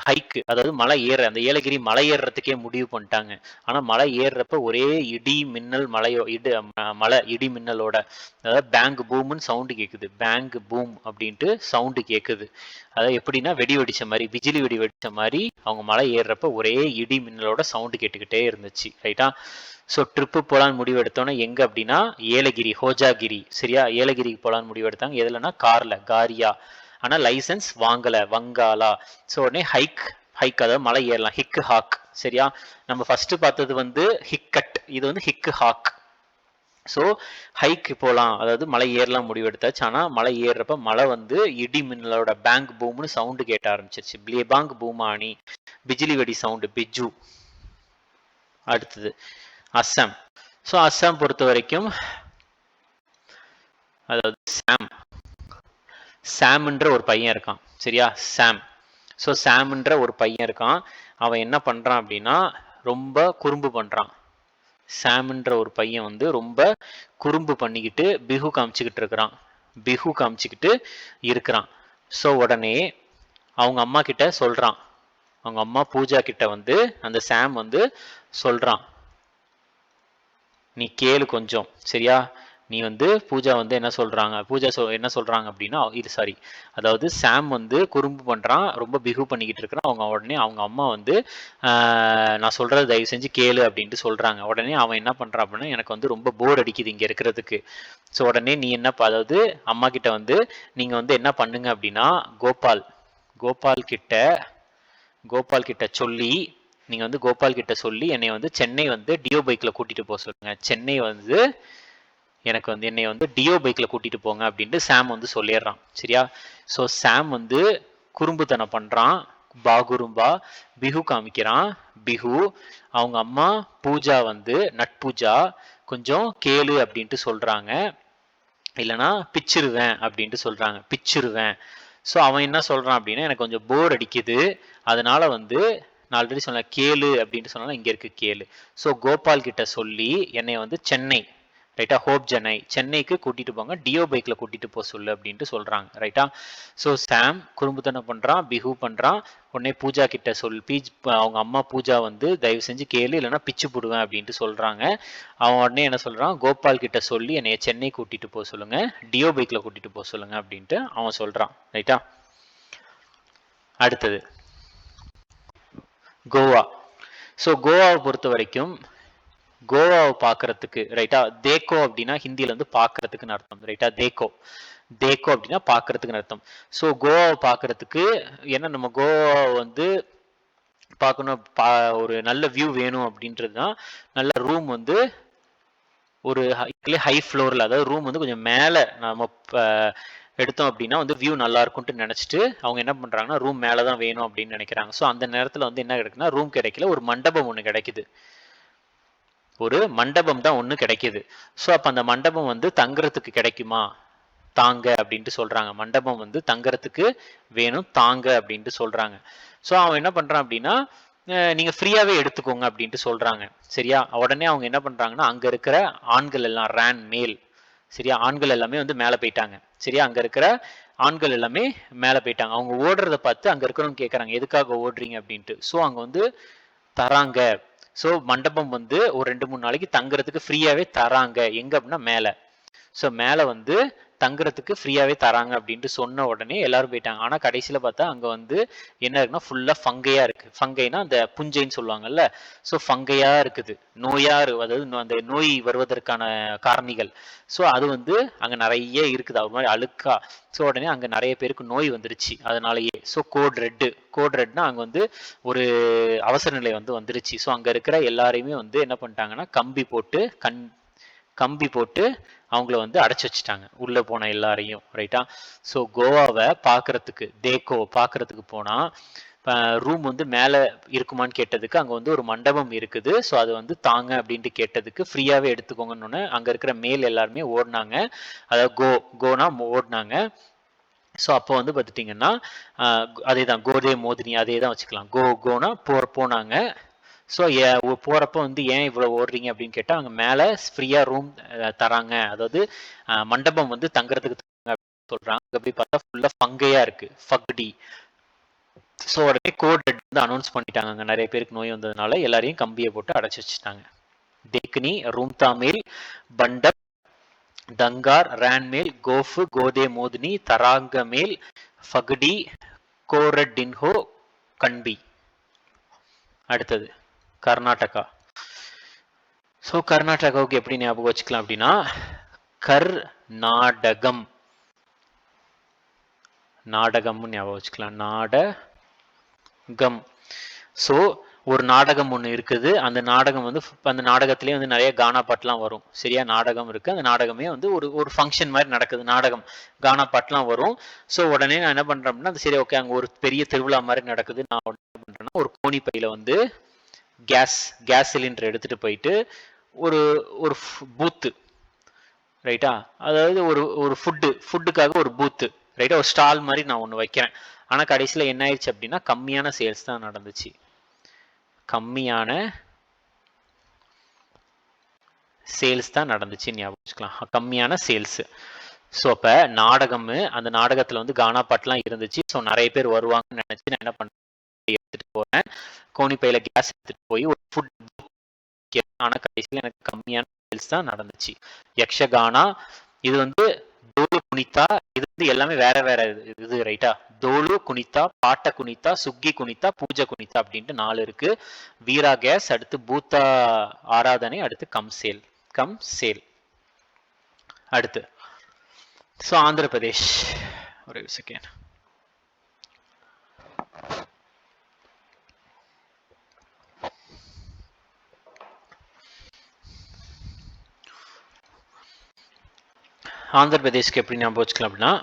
ஹைக்கு, அதாவது மலை அந்த ஏலகிரி மலை ஏறுறதுக்கே முடிவு பண்ணிட்டாங்க. ஆனால் மலை ஏறுறப்ப ஒரே இடி மின்னல் இடி மின்னலோட, அதாவது பேங்க் பூம்னு சவுண்டு கேட்குது, பேங்க் பூம் அப்படின்ட்டு சவுண்டு கேட்குது. அதாவது எப்படின்னா வெடி வெடிச்ச மாதிரி, பிஜிலி வெடி வெடிச்ச மாதிரி அவங்க மலை ஏறுறப்ப ஒரே இடி மின்னலோட சவுண்டு கேட்டுக்கிட்டே இருந்துச்சு. ரைட்டா. ஸோ ட்ரிப்பு போகலான்னு முடிவு எடுத்தோன்னே எங்கே அப்படின்னா ஏலகிரி, ஹோஜாகிரி. சரியா, ஏலகிரிக்கு போகலான்னு முடிவு எடுத்தாங்க. எதுலன்னா காரில், காரியா. ஆனால் லைசன்ஸ் வாங்கலை, வங்காளா. ஸோ உடனே ஹைக் அதாவது மலை ஏறலாம், ஹிக்கு ஹாக். சரியா, நம்ம ஃபர்ஸ்ட் பார்த்தது வந்து ஹிக்கட், இது வந்து ஹிக்கு ஹாக். ஸோ ஹைக்கு போகலாம், அதாவது மலை ஏறலாம் முடிவு எடுத்தாச்சு. ஆனால் மலை ஏறுறப்ப மலை வந்து இடி மின்னலோட பேங்க் பூம்னு சவுண்டு கேட்ட ஆரம்பிச்சிருச்சு. பிளேபாங் பூமானி, பிஜிலி வெடி சவுண்டு, பிஜு. அடுத்தது அஸ்ஸாம். ஸோ அஸ்ஸாம் பொறுத்த வரைக்கும் அதாவது சாம்ன்ற ஒரு பையன் இருக்கான். சரியா, ஸோ சாம்ன்ற ஒரு பையன் இருக்கான். அவன் என்ன பண்ணுறான் அப்படின்னா ரொம்ப குறும்பு பண்ணுறான். சாம்ன்ற ஒரு பையன் வந்து ரொம்ப குறும்பு பண்ணிக்கிட்டு பிஹு காமிச்சுக்கிட்டு இருக்கிறான். ஸோ உடனே அவங்க அம்மா கிட்ட சொல்றான், அவங்க அம்மா பூஜா கிட்ட வந்து அந்த சாம் வந்து சொல்றான், நீ கேளு கொஞ்சம், சரியா? நீ வந்து பூஜா வந்து என்ன சொல்றாங்க, என்ன சொல்றாங்க அப்படின்னா, இது சாரி, அதாவது சாம் வந்து குறும்பு பண்றான், ரொம்ப பிஹு பண்ணிக்கிட்டு இருக்கிறான். உடனே அவங்க அம்மா வந்து நான் சொல்றதை தயவு செஞ்சு கேளு அப்படின்ட்டு சொல்றாங்க. உடனே அவன் என்ன பண்றான் அப்படின்னா, எனக்கு வந்து ரொம்ப போர் அடிக்குது இங்க இருக்கிறதுக்கு. ஸோ உடனே நீ என்ன, அதாவது அம்மா கிட்ட வந்து நீங்க வந்து என்ன பண்ணுங்க அப்படின்னா, கோபால் கிட்ட சொல்லி, நீங்க வந்து கோபால் கிட்ட சொல்லி என்னை வந்து சென்னை வந்து டியோ பைக்ல கூட்டிட்டு போக சொல்லுங்க. சென்னை வந்து எனக்கு வந்து என்னை வந்து டியோ பைக்ல கூட்டிட்டு போங்க அப்படின்ட்டு சாம் வந்து சொல்லிடுறான், சரியா? ஸோ சாம் வந்து குறும்புத்தனம் பண்றான், பாகுரும்பா பிஹு காமிக்கிறான். பிஹு அவங்க அம்மா பூஜா வந்து நட்பூஜா கொஞ்சம் கேளு அப்படின்ட்டு சொல்றாங்க, இல்லைனா பிச்சிருவேன் அப்படின்ட்டு சொல்றாங்க, பிச்சிருவேன். ஸோ அவன் என்ன சொல்றான் அப்படின்னா, எனக்கு கொஞ்சம் போர் அடிக்குது, அதனால வந்து நான் ஆல்ரெடி சொன்ன கேளு அப்படின்ட்டு சொன்னாலும் இங்க இருக்கு கேளு. ஸோ கோபால் கிட்ட சொல்லி என்னை வந்து சென்னை, ரைட்டா, ஹோப் சென்னைக்கு கூட்டிட்டு போங்க, டியோ பைக்ல கூட்டிட்டு போக சொல்லு அப்படின்ட்டு சொல்றாங்க, ரைட்டா? ஸோ சாம் குறும்புத்தனம் பண்றான், பிஹு பண்றான். உடனே பூஜா கிட்ட அவங்க அம்மா பூஜா வந்து தயவு செஞ்சு கேளு, இல்லைன்னா பிச்சு போடுவேன் அப்படின்ட்டு சொல்றாங்க. அவன் உடனே என்ன சொல்றான், கோபால் கிட்ட சொல்லி என்னைய சென்னை கூட்டிட்டு போக சொல்லுங்க, டியோ பைக்ல கூட்டிட்டு போக சொல்லுங்க அப்படின்ட்டு அவன் சொல்றான், ரைட்டா? அடுத்தது கோவா. ஸோ கோவாவை பொறுத்த வரைக்கும் கோவாவை பார்க்கறதுக்கு, ரைட்டா, தேக்கோ அப்படின்னா ஹிந்தியில வந்து பார்க்கறதுக்குன்னு அர்த்தம், ரைட்டா? தேக்கோ அப்படின்னா பார்க்கறதுக்குன்னு அர்த்தம். ஸோ கோவாவை பார்க்கறதுக்கு, ஏன்னா நம்ம கோவாவை வந்து பார்க்கணும், ஒரு நல்ல வியூ வேணும் அப்படின்றது தான் நல்ல ரூம் வந்து ஒரு ஹை ஃப்ளோரில், அதாவது ரூம் வந்து கொஞ்சம் மேலே நம்ம எடுத்தோம் அப்படின்னா வந்து வியூ நல்லா இருக்கும்ட்டு நினச்சிட்டு அவங்க என்ன பண்ணுறாங்கன்னா ரூம் மேலே தான் வேணும் அப்படின்னு நினைக்கிறாங்க. ஸோ அந்த நேரத்தில் வந்து என்ன கிடைக்குன்னா, ரூம் கிடைக்கல, ஒரு மண்டபம் ஒன்று கிடைக்குது, ஒரு மண்டபம் தான் ஒன்று கிடைக்குது. ஸோ அப்போ அந்த மண்டபம் வந்து தங்குறதுக்கு கிடைக்குமா, தாங்க அப்படின்ட்டு சொல்றாங்க. மண்டபம் வந்து தங்குறதுக்கு வேணும், தாங்க அப்படின்ட்டு சொல்றாங்க. ஸோ அவன் என்ன பண்றான் அப்படின்னா, நீங்க ஃப்ரீயாவே எடுத்துக்கோங்க அப்படின்ட்டு சொல்றாங்க, சரியா? உடனே அவங்க என்ன பண்றாங்கன்னா, அங்க இருக்கிற ஆண்கள் எல்லாம் மேல், சரியா, ஆண்கள் எல்லாமே வந்து மேலே போயிட்டாங்க, சரியா? அங்க இருக்கிற ஆண்கள் எல்லாமே மேலே போயிட்டாங்க. அவங்க ஓடுறத பார்த்து அங்க இருக்கிறவங்க கேட்கறாங்க, எதுக்காக ஓடுறீங்க அப்படின்ட்டு. ஸோ அங்க வந்து தராங்க. ஸோ மண்டபம் வந்து ஒரு 2-3 நாளைக்கு தங்குறதுக்கு ஃப்ரீயாவே தராங்க. எங்க அப்படின்னா மேலே. ஸோ மேலே வந்து தங்குறதுக்கு ஃப்ரீயாவே தராங்க அப்படின்ட்டு சொன்ன உடனே எல்லாரும் போயிட்டாங்க. ஆனா கடைசியில பார்த்தா அங்க வந்து என்ன இருக்குன்னா, ஃபுல்லா ஃபங்கையா இருக்கு. ஃபங்கைனா அந்த புஞ்சைன்னு சொல்லுவாங்கல்ல, ஸோ ஃபங்கையா இருக்குது, அதாவது அந்த நோய் வருவதற்கான காரணிகள். ஸோ அது வந்து அங்க நிறைய இருக்குது, அது மாதிரி அழுக்கா. ஸோ உடனே அங்க நிறைய பேருக்கு நோய் வந்துருச்சு அதனாலயே. ஸோ கோட் ரெட்னா அங்க வந்து ஒரு அவசர நிலை வந்து வந்துருச்சு. ஸோ அங்க இருக்கிற எல்லாரையுமே வந்து என்ன பண்ணிட்டாங்கன்னா, கம்பி போட்டு அவங்கள வந்து அடைச்சி வச்சுட்டாங்க, உள்ள போன எல்லாரையும், ரைட்டா? ஸோ கோவாவை பார்க்கறதுக்கு போனா ரூம் வந்து மேல இருக்குமான்னு கேட்டதுக்கு அங்க வந்து ஒரு மண்டபம் இருக்குது, ஸோ அது வந்து தாங்க அப்படின்ட்டு கேட்டதுக்கு ஃப்ரீயாவே எடுத்துக்கோங்கன்னு அங்க இருக்கிற மேல் எல்லாருமே ஓடினாங்க, அதாவது கோனா ஓடினாங்க. ஸோ அப்போ வந்து பார்த்துட்டிங்கன்னா அதே தான் கோதே மோதினி, அதே தான் வச்சுக்கலாம், கோனா போனாங்க. ஸோ போகிறப்ப வந்து ஏன் இவ்வளோ ஓடுறீங்க அப்படின்னு கேட்டால், அங்கே மேலே ஃப்ரீயாக ரூம் தராங்க, அதாவது மண்டபம் வந்து தங்குறதுக்கு சொல்கிறாங்க. அப்படி பார்த்தா ஃபுல்லாக ஃபங்கையாக இருக்குது, ஃபக்டி. ஸோ உடனே கோட் ரெட் வந்து அனௌன்ஸ் பண்ணிட்டாங்க, அங்கே நிறைய பேருக்கு நோய் வந்ததுனால எல்லாரையும் கம்பியை போட்டு அடைச்சி வச்சுட்டாங்க. தேக்னி, ரூம்தா மேல், பண்டப், தங்கார், ரேன்மேல், கோஃபு, கோதே மோதினி, தராங்க மேல், ஃபக்டி, கோரட்டின்ஹோ, கண்பி. அடுத்தது கர்நாடகா. ஸோ கர்நாடகாவுக்கு எப்படி ஞாபகம் வச்சுக்கலாம் அப்படின்னா, நாடகம்னு ஞாபகம் வச்சுக்கலாம், நாடகம். ஸோ ஒரு நாடகம் ஒன்று இருக்குது, அந்த நாடகம் வந்து அந்த நாடகத்திலே வந்து நிறைய கானா பாட்டுலாம் வரும், சரியா? நாடகம் இருக்கு, அந்த நாடகமே வந்து ஒரு ஃபங்க்ஷன் மாதிரி நடக்குது, நாடகம், கானா பாட்டுலாம் வரும். ஸோ உடனே நான் என்ன பண்றேன் அப்படின்னா, சரி ஓகே, அங்கே ஒரு பெரிய திருவிழா மாதிரி நடக்குது, நான் என்ன பண்றேன்னா ஒரு கோணி பையில வந்து கேஸ் சிலிண்டர் எடுத்துட்டு போயிட்டு ஒரு பூத்து, ரைட்டா, அதாவது ஒரு ஃபுட்டுக்காக ஒரு பூத்து, ரைட்டா, ஒரு ஸ்டால் மாதிரி நான் ஒன்று வைக்கிறேன். ஆனால் கடைசியில் என்ன ஆயிடுச்சு அப்படின்னா, கம்மியான சேல்ஸ் தான் நடந்துச்சு, கம்மியான சேல்ஸ் தான் நடந்துச்சு ஞாபகம் வச்சுக்கலாம். கம்மியான சேல்ஸ். ஸோ அப்போ நாடகம், அந்த நாடகத்தில் வந்து கானா பாட்டுலாம் இருந்துச்சு. ஸோ நிறைய பேர் வருவாங்கன்னு நினச்சி நான் என்ன பண்ணேன், எடுத்துகிட்டு போகிறேன். கோணிப்பையில் கேஸ் எடுத்துகிட்டு போய் ஒரு ஃபுட், ஆனால் கடைசியில் எனக்கு கம்மியான சேல்ஸ் தான் நடந்துச்சு. யக்ஷகானா இது வந்து தோலு குனித்தா, இது வந்து எல்லாமே வேற வேற இது ரைட்டா. தோலு குனித்தா, பாட்ட குனித்தா, சுக்கி குனித்தா, பூஜை குனித்தா அப்படின்ட்டு 4 இருக்கு. வீரா கேஸ், அடுத்து பூத்தா ஆராதனை, அடுத்து கம் சேல். அடுத்து ஸோ ஆந்திர பிரதேஷ், ஒரு செகண்ட். ஆந்திர பிரதேஷ்க்கு எப்படி ஞாபகம் வச்சுக்கலாம் அப்படின்னா,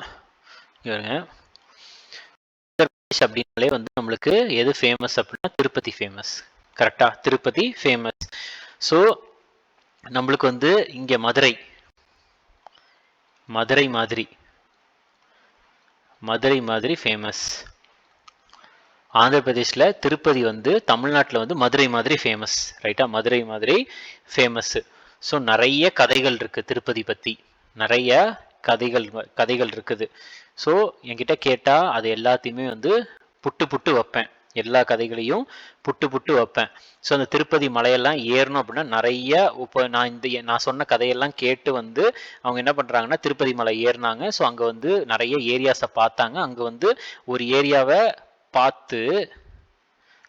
ஆந்திர பிரதேஷ் அப்படின்னாலே வந்து நம்மளுக்கு எது ஃபேமஸ் அப்படின்னா திருப்பதி ஃபேமஸ். கரெக்டா, திருப்பதி ஃபேமஸ். ஸோ நம்மளுக்கு வந்து இங்க மதுரை மாதிரி ஃபேமஸ். ஆந்திர பிரதேஷ்ல திருப்பதி வந்து தமிழ்நாட்டில் வந்து மதுரை மாதிரி ஃபேமஸ். ரைட்டா, மதுரை மாதிரி ஃபேமஸ். ஸோ நிறைய கதைகள் இருக்கு திருப்பதி பத்தி, நிறைய கதைகள் இருக்குது. ஸோ என்கிட்ட கேட்டா அது எல்லாத்தையுமே வந்து புட்டு வைப்பேன், எல்லா கதைகளையும் புட்டு வைப்பேன். ஸோ அந்த திருப்பதி மலையெல்லாம் ஏறணும் அப்படின்னா நிறைய, இப்போ நான் சொன்ன கதையெல்லாம் கேட்டு வந்து அவங்க என்ன பண்ணுறாங்கன்னா திருப்பதி மலை ஏறினாங்க. ஸோ அங்கே வந்து நிறைய ஏரியாஸை பார்த்தாங்க. அங்கே வந்து ஒரு ஏரியாவை பார்த்து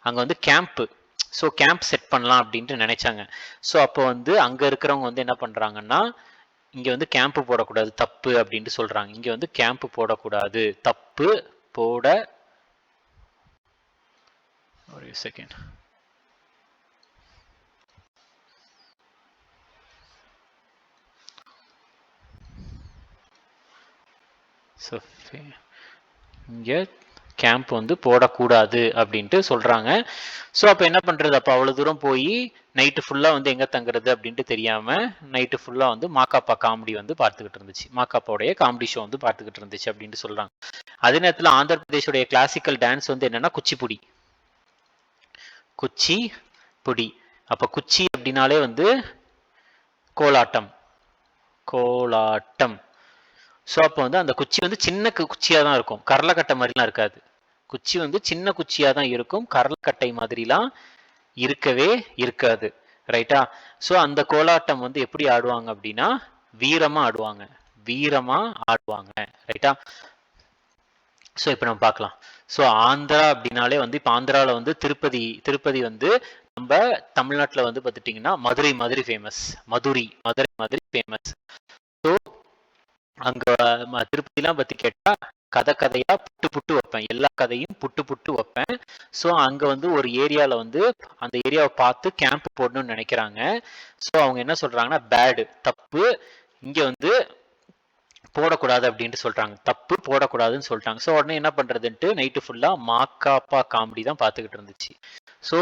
அங்கே வந்து கேம்ப் செட் பண்ணலாம் அப்படின்ட்டு நினைச்சாங்க. ஸோ அப்போ வந்து அங்கே இருக்கிறவங்க வந்து என்ன பண்ணுறாங்கன்னா, இங்கே வந்து கேம்ப் போடக்கூடாது, தப்பு அப்படின்ட்டு சொல்கிறாங்க. இங்கே வந்து கேம்ப் போடக்கூடாது, தப்பு, போட ஒரு செகண்ட். ஸோ இங்கே கேம்ப் வந்து போடக்கூடாது அப்படின்ட்டு சொல்கிறாங்க. ஸோ அப்போ என்ன பண்ணுறது, அப்போ அவ்வளோ தூரம் போய் நைட்டு ஃபுல்லாக வந்து எங்கே தங்குறது அப்படின்ட்டு தெரியாமல் நைட்டு ஃபுல்லாக வந்து மாக்காப்பா காமெடி வந்து பார்த்துக்கிட்டு இருந்துச்சு, மாக்காப்பாவுடைய காமெடி ஷோ வந்து பார்த்துக்கிட்டு இருந்துச்சு அப்படின்ட்டு சொல்கிறாங்க. அதே நேரத்தில் ஆந்திர பிரதேஷோடைய கிளாசிக்கல் டான்ஸ் வந்து என்னென்னா குச்சிப்புடி. அப்போ குச்சி அப்படின்னாலே வந்து கோலாட்டம். ஸோ அப்போ வந்து அந்த குச்சி வந்து சின்ன குச்சியாக தான் இருக்கும், கரலக்கட்டை மாதிரிலாம் இருக்காது. குச்சி வந்து சின்ன குச்சியாக தான் இருக்கும், கரலக்கட்டை மாதிரிலாம் இருக்கவே இருக்காது. ரைட்டா. ஸோ அந்த கோலாட்டம் வந்து எப்படி ஆடுவாங்க அப்படின்னா வீரமா ஆடுவாங்க. ரைட்டா. ஸோ இப்போ நம்ம பார்க்கலாம். ஸோ ஆந்திரா அப்படின்னாலே வந்து இப்போ ஆந்திராவில் வந்து திருப்பதி வந்து நம்ம தமிழ்நாட்டில் வந்து பார்த்துட்டிங்கன்னா மதுரை மாதிரி ஃபேமஸ். மதுரை மாதிரி ஃபேமஸ். ஸோ அங்கே திருப்பதிலாம் பற்றி கேட்டால் கதையா புட்டு வைப்பேன், எல்லா கதையும் புட்டு வைப்பேன். ஸோ அங்கே வந்து ஒரு ஏரியாவில் வந்து அந்த ஏரியாவை பார்த்து கேம்ப் போடணும்னு நினைக்கிறாங்க. ஸோ அவங்க என்ன சொல்கிறாங்கன்னா பேடு, தப்பு, இங்கே வந்து போடக்கூடாது அப்படின்ட்டு சொல்கிறாங்க, தப்பு, போடக்கூடாதுன்னு சொல்லிட்டாங்க. ஸோ உடனே என்ன பண்ணுறதுன்ட்டு நைட்டு ஃபுல்லாக மாக்காப்பா காமெடி தான் பார்த்துக்கிட்டு இருந்துச்சு. ஸோ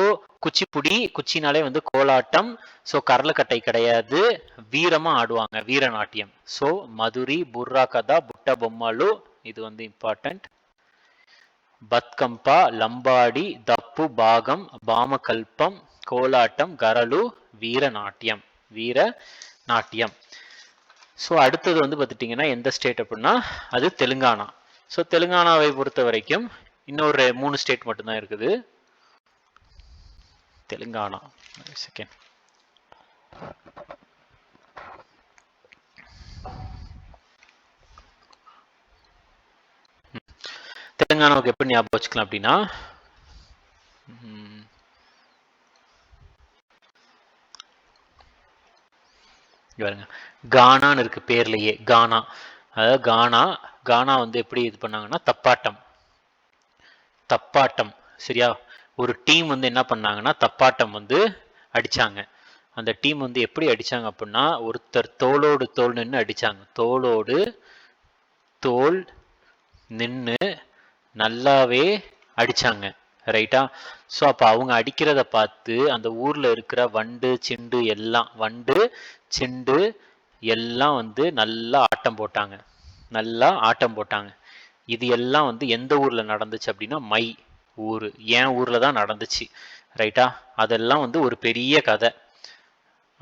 குச்சினாலே வந்து கோலாட்டம். ஸோ கரலக்கட்டை கிடையாது, வீரமாக ஆடுவாங்க, வீரநாட்டியம். ஸோ மதுரை, புர்ரா கதா, புட்ட பொம்மலு, இது வந்து இம்பார்ட்டன்ட். பத்கம்பா, லம்பாடி, தப்பு, பாகம், பாமகல்பம், கோலாட்டம், கரலு, வீரநாட்டியம். ஸோ அடுத்தது வந்து பார்த்துட்டிங்கன்னா எந்த ஸ்டேட் அப்படின்னா அது தெலுங்கானா. ஸோ தெலுங்கானாவை பொறுத்த வரைக்கும் இன்னொரு 3 ஸ்டேட் மட்டும்தான் இருக்குது. தெலுங்கானா, செகண்ட். தெலுங்கானாவுக்கு எப்படி ஞாபகம் வச்சுக்கலாம் அப்படின்னா பாருங்க, கானான்னு இருக்கு பேர்லயே, கானா. அதாவது கானா வந்து எப்படி இது பண்ணாங்கன்னா தப்பாட்டம். சரியா, ஒரு டீம் வந்து என்ன பண்ணாங்கன்னா தப்பாட்டம் வந்து அடிச்சாங்க. அந்த டீம் வந்து எப்படி அடிச்சாங்க அப்படின்னா ஒருத்தர் தோளோடு தோல் நின்று அடிச்சாங்க, தோளோடு தோல் நின்று நல்லாவே அடிச்சாங்க. ரைட்டா. ஸோ அப்போ அவங்க அடிக்கிறத பார்த்து அந்த ஊரில் இருக்கிற வண்டு சிண்டு எல்லாம் வந்து நல்லா ஆட்டம் போட்டாங்க. இது எல்லாம் வந்து எந்த ஊரில் நடந்துச்சு அப்படின்னா ஊர், என் ஊரில் தான் நடந்துச்சு. ரைட்டா. அதெல்லாம் வந்து ஒரு பெரிய கதை,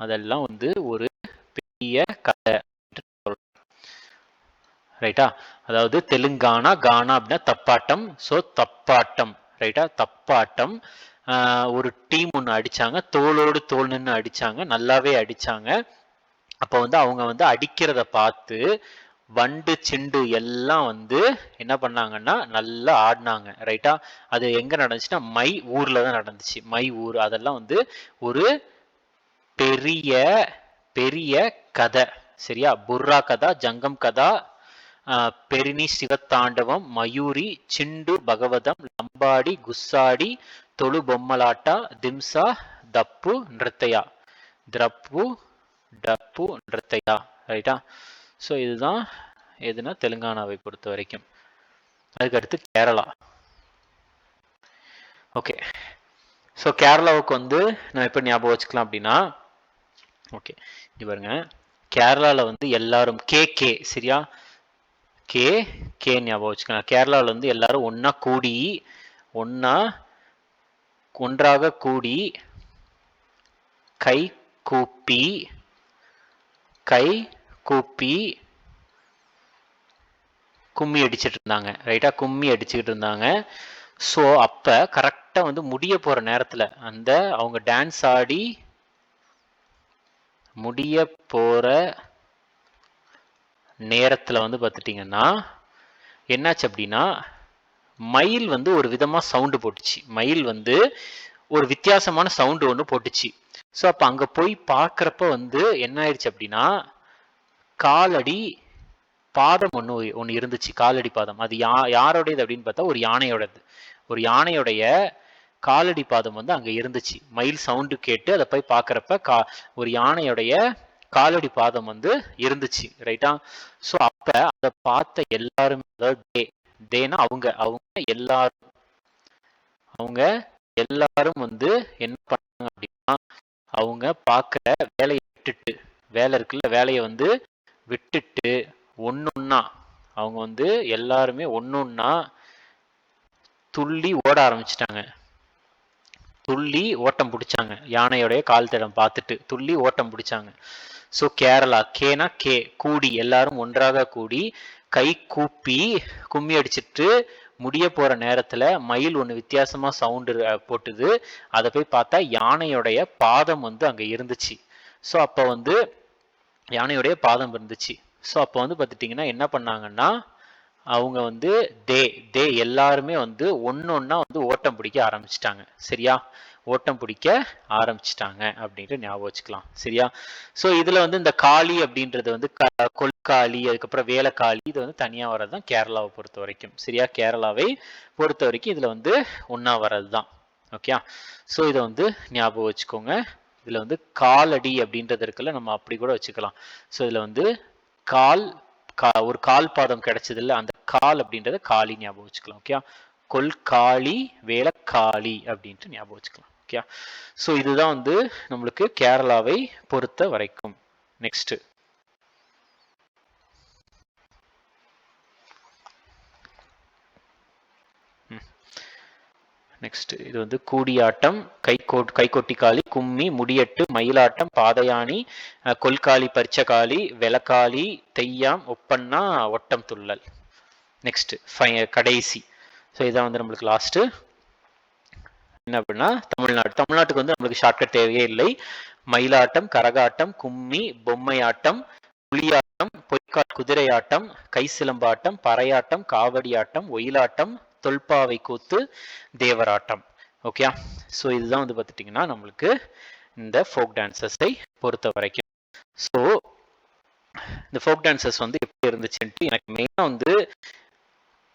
அதெல்லாம் வந்து ஒரு கதை ரைட்டா. அதாவது தெலுங்கானா, கானா அப்படின்னா தப்பாட்டம். ஸோ தப்பாட்டம் ரைட்டா, தப்பாட்டம். ஒரு டீம் ஒன்று அடிச்சாங்க, தோளோடு தோல் நின்று அடிச்சாங்க, நல்லாவே அடிச்சாங்க. அப்போ வந்து அவங்க வந்து அடிக்கிறத பார்த்து வண்டு சிண்டு எல்லாம் வந்து என்ன பண்ணாங்கன்னா நல்லா ஆடினாங்க ரைட்டா. அது எங்க நடந்துச்சுன்னா மை ஊர்ல தான் நடந்துச்சு. மை ஊர் அதெல்லாம் வந்து ஒரு பெரிய பெரிய கதை சரியா. புர்ரா கதா, ஜங்கம் கதா, பெரினி சிவத்தாண்டவம், மயூரி, சிண்டு பகவதம், லம்பாடி, குஸ்ஸாடி, தொழு பொம்மலாட்டா, திம்சா, தப்பு நிறுத்தையா, திரப்பு டப்பு நிறுத்தையா ரைட்டா. ஸோ இதுதான் எதுனா தெலுங்கானாவை பொறுத்த வரைக்கும். அதுக்கடுத்து கேரளா. ஓகே, ஸோ கேரளாவுக்கு வந்து நான் எப்போ ஞாபகம் வச்சுக்கலாம் அப்படின்னா, ஓகே இது பாருங்க, கேரளாவில் வந்து எல்லாரும் கே கே சரியா, கே கே ஞாபகம் வச்சுக்கலாம். கேரளாவில் வந்து எல்லாரும் ஒன்றா கூடி ஒன்றாக கூடி கை கூப்பி கும்மி அடிச்சுட்டு இருந்தாங்க ரைட்டா, கும்மி அடிச்சுக்கிட்டு இருந்தாங்க. ஸோ அப்போ கரெக்டாக வந்து முடிய போகிற நேரத்தில் அந்த அவங்க டான்ஸ் ஆடி முடிய போகிற நேரத்தில் வந்து பார்த்துட்டிங்கன்னா என்னாச்சு அப்படின்னா, மயில் வந்து ஒரு விதமாக சவுண்டு போட்டுச்சு. மயில் வந்து ஒரு வித்தியாசமான சவுண்டு ஒன்று போட்டுச்சு. ஸோ அப்போ அங்கே போய் பார்க்குறப்ப வந்து என்ன ஆயிடுச்சு அப்படின்னா, காலடி பாதம் ஒன்று இருந்துச்சு. காலடி பாதம் அது யாரோடையது அப்படின்னு பார்த்தா ஒரு யானையோடது. ஒரு யானையோடைய காலடி பாதம் வந்து அங்கே இருந்துச்சு. மயில் சவுண்டு கேட்டு அதை போய் பார்க்குறப்ப ஒரு யானையோடைய காலடி பாதம் வந்து இருந்துச்சு ரைட்டா. ஸோ அப்ப அதை பார்த்த எல்லாருமே, அதாவது தேனா அவங்க எல்லாரும் வந்து என்ன பண்ணாங்க அப்படின்னா, அவங்க பார்க்குற வேலையை விட்டுட்டு, வேலை இருக்குல்ல வேலையை வந்து விட்டுட்டு ஒன்னொன்னா அவங்க வந்து எல்லாருமே ஒன்னொன்னா துள்ளி ஓட ஆரம்பிச்சிட்டாங்க. துள்ளி ஓட்டம் பிடிச்சாங்க. யானையோடைய கால் தடம் பார்த்துட்டு துள்ளி ஓட்டம் பிடிச்சாங்க. ஸோ கேரளா, கேனா கே கூடி, எல்லாரும் ஒன்றாக கூடி கை கூப்பி கும்மி அடிச்சுட்டு முடிய போற நேரத்துல மயில் ஒன்று வித்தியாசமா சவுண்டு போட்டுது. அதை போய் பார்த்தா யானையோடைய பாதம் வந்து அங்க இருந்துச்சு. ஸோ அப்போ வந்து யானையோடைய பாதம் இருந்துச்சு. ஸோ அப்போ வந்து பார்த்துட்டிங்கன்னா என்ன பண்ணாங்கன்னா, அவங்க வந்து தே எல்லாருமே வந்து ஒன்னொன்னா வந்து ஓட்டம் பிடிக்க ஆரம்பிச்சிட்டாங்க சரியா. ஓட்டம் பிடிக்க ஆரம்பிச்சிட்டாங்க அப்படின்ட்டு ஞாபகம் வச்சுக்கலாம் சரியா. ஸோ இதுல வந்து இந்த காளி அப்படின்றது வந்து கொல்காளி, அதுக்கப்புறம் வேலைக்காளி, இது வந்து தனியா வர்றது தான் கேரளாவை பொறுத்த வரைக்கும் சரியா. கேரளாவை பொறுத்த வரைக்கும் இதுல வந்து ஒன்னா வர்றது தான் ஓகே. ஸோ இதை வந்து ஞாபகம் வச்சுக்கோங்க. இதுல வந்து காலடி அப்படின்றது இருக்குல்ல, நம்ம அப்படி கூட வச்சுக்கலாம். ஸோ இதுல வந்து ஒரு கால் பாதம் கிடைச்சது இல்லை, அந்த கால் அப்படின்றத காளி ஞாபகம் வச்சுக்கலாம் ஓகே. கொல்காளி வேலைக்காளி அப்படின்ட்டு ஞாபகம் வச்சுக்கலாம் ஓகே. ஸோ இதுதான் வந்து நம்மளுக்கு கேரளாவை பொறுத்த வரைக்கும். நெக்ஸ்ட் இது வந்து கூடியாட்டம், கைகொட்டி காளி, கும்மி, முடியட்டு, மயிலாட்டம், பாதயானி, கொல்காளி, பரிச்சகாளி, வெலக்காளி, தெய்யாம், ஒப்பண்ணா, ஒட்டம் துள்ளல். நெக்ஸ்ட் கடைசி. ஸோ இதான் வந்து நம்மளுக்கு லாஸ்ட். என்ன அப்படின்னா தமிழ்நாட்டுக்கு வந்து நம்மளுக்கு ஷார்ட்கட் தேவையே இல்லை. மயிலாட்டம், கரகாட்டம், கும்மி, பொம்மையாட்டம், புலியாட்டம், பொய்க்கால் குதிரையாட்டம், கை சிலம்பாட்டம், பறையாட்டம், காவடியாட்டம், ஒயிலாட்டம், தொல்பாவை கூத்து, தேவராட்டம் ஓகே. ஸோ இதுதான் வந்து பார்த்துட்டிங்கன்னா நம்மளுக்கு இந்த ஃபோக் டான்சஸை பொறுத்த வரைக்கும். ஸோ இந்த ஃபோக் டான்சஸ் வந்து எப்படி இருந்துச்சுன்ட்டு எனக்கு மெயினாக வந்து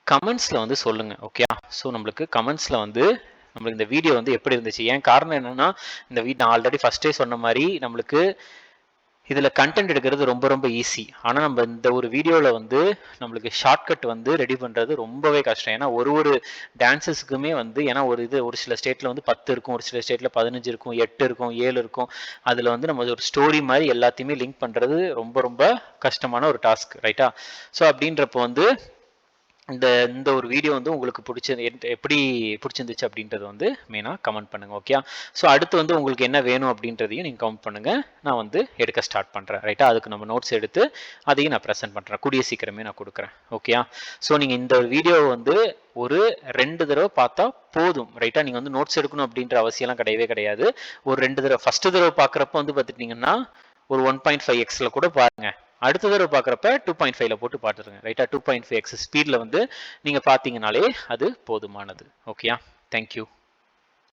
கமெண்ட்ஸில் வந்து சொல்லுங்க ஓகே. ஸோ நம்மளுக்கு கமெண்ட்ஸில் வந்து நம்மளுக்கு இந்த வீடியோ வந்து எப்படி இருந்துச்சு, ஏன் காரணம் என்னன்னா, இந்த வீடியோ நான் ஆல்ரெடி ஃபர்ஸ்டே சொன்ன மாதிரி நம்மளுக்கு இதில் கண்டென்ட் எடுக்கிறது ரொம்ப ரொம்ப ஈஸி. ஆனால் நம்ம இந்த ஒரு வீடியோவில் வந்து நம்மளுக்கு ஷார்ட்கட் வந்து ரெடி பண்ணுறது ரொம்பவே கஷ்டம். ஏன்னா ஒரு டான்ஸஸுக்குமே வந்து, ஏன்னா ஒரு சில ஸ்டேட்டில் வந்து 10 இருக்கும், ஒரு சில ஸ்டேட்டில் 15 இருக்கும், 8 இருக்கும், 7 இருக்கும். அதில் வந்து நம்ம ஒரு ஸ்டோரி மாதிரி எல்லாத்தையுமே லிங்க் பண்ணுறது ரொம்ப ரொம்ப கஷ்டமான ஒரு டாஸ்க் ரைட்டா. ஸோ அப்படின்றப்போ வந்து இந்த ஒரு வீடியோ வந்து உங்களுக்கு எப்படி பிடிச்சிருந்துச்சு அப்படின்றது வந்து மெயினாக கமெண்ட் பண்ணுங்க. ஓகே. ஸோ அடுத்து வந்து உங்களுக்கு என்ன வேணும் அப்படின்றதையும் நீங்கள் கமெண்ட் பண்ணுங்க. நான் வந்து எடுக்க ஸ்டார்ட் பண்ணுறேன். ரைட்டா, அதுக்கு நம்ம நோட்ஸ் எடுத்து அதையும் நான் ப்ரெசென்ட் பண்ணுறேன். கூடிய சீக்கிரமே நான் கொடுக்குறேன். ஓகே. ஸோ நீங்கள் இந்த வீடியோ வந்து ஒரு 2 தடவை பார்த்தா போதும். ரைட்டா, நீங்கள் வந்து நோட்ஸ் எடுக்கணும் அப்படின்ற அவசியம்லாம் கிடையவே கிடையாது. ஒரு 2 தடவை, ஃபர்ஸ்ட் தடவை பார்க்குறப்ப வந்து பார்த்துட்டீங்கன்னா ஒரு 1.5x கூட பாருங்க. அடுத்த தடவை பார்க்குறப்ப 2.5ல போட்டு பார்த்துருங்க. ரைட்டா, 2.5x ஸ்பீடில் வந்து நீங்கள் பார்த்தீங்கனாலே அது போதுமானது. ஓகேயா, தேங்க்யூ.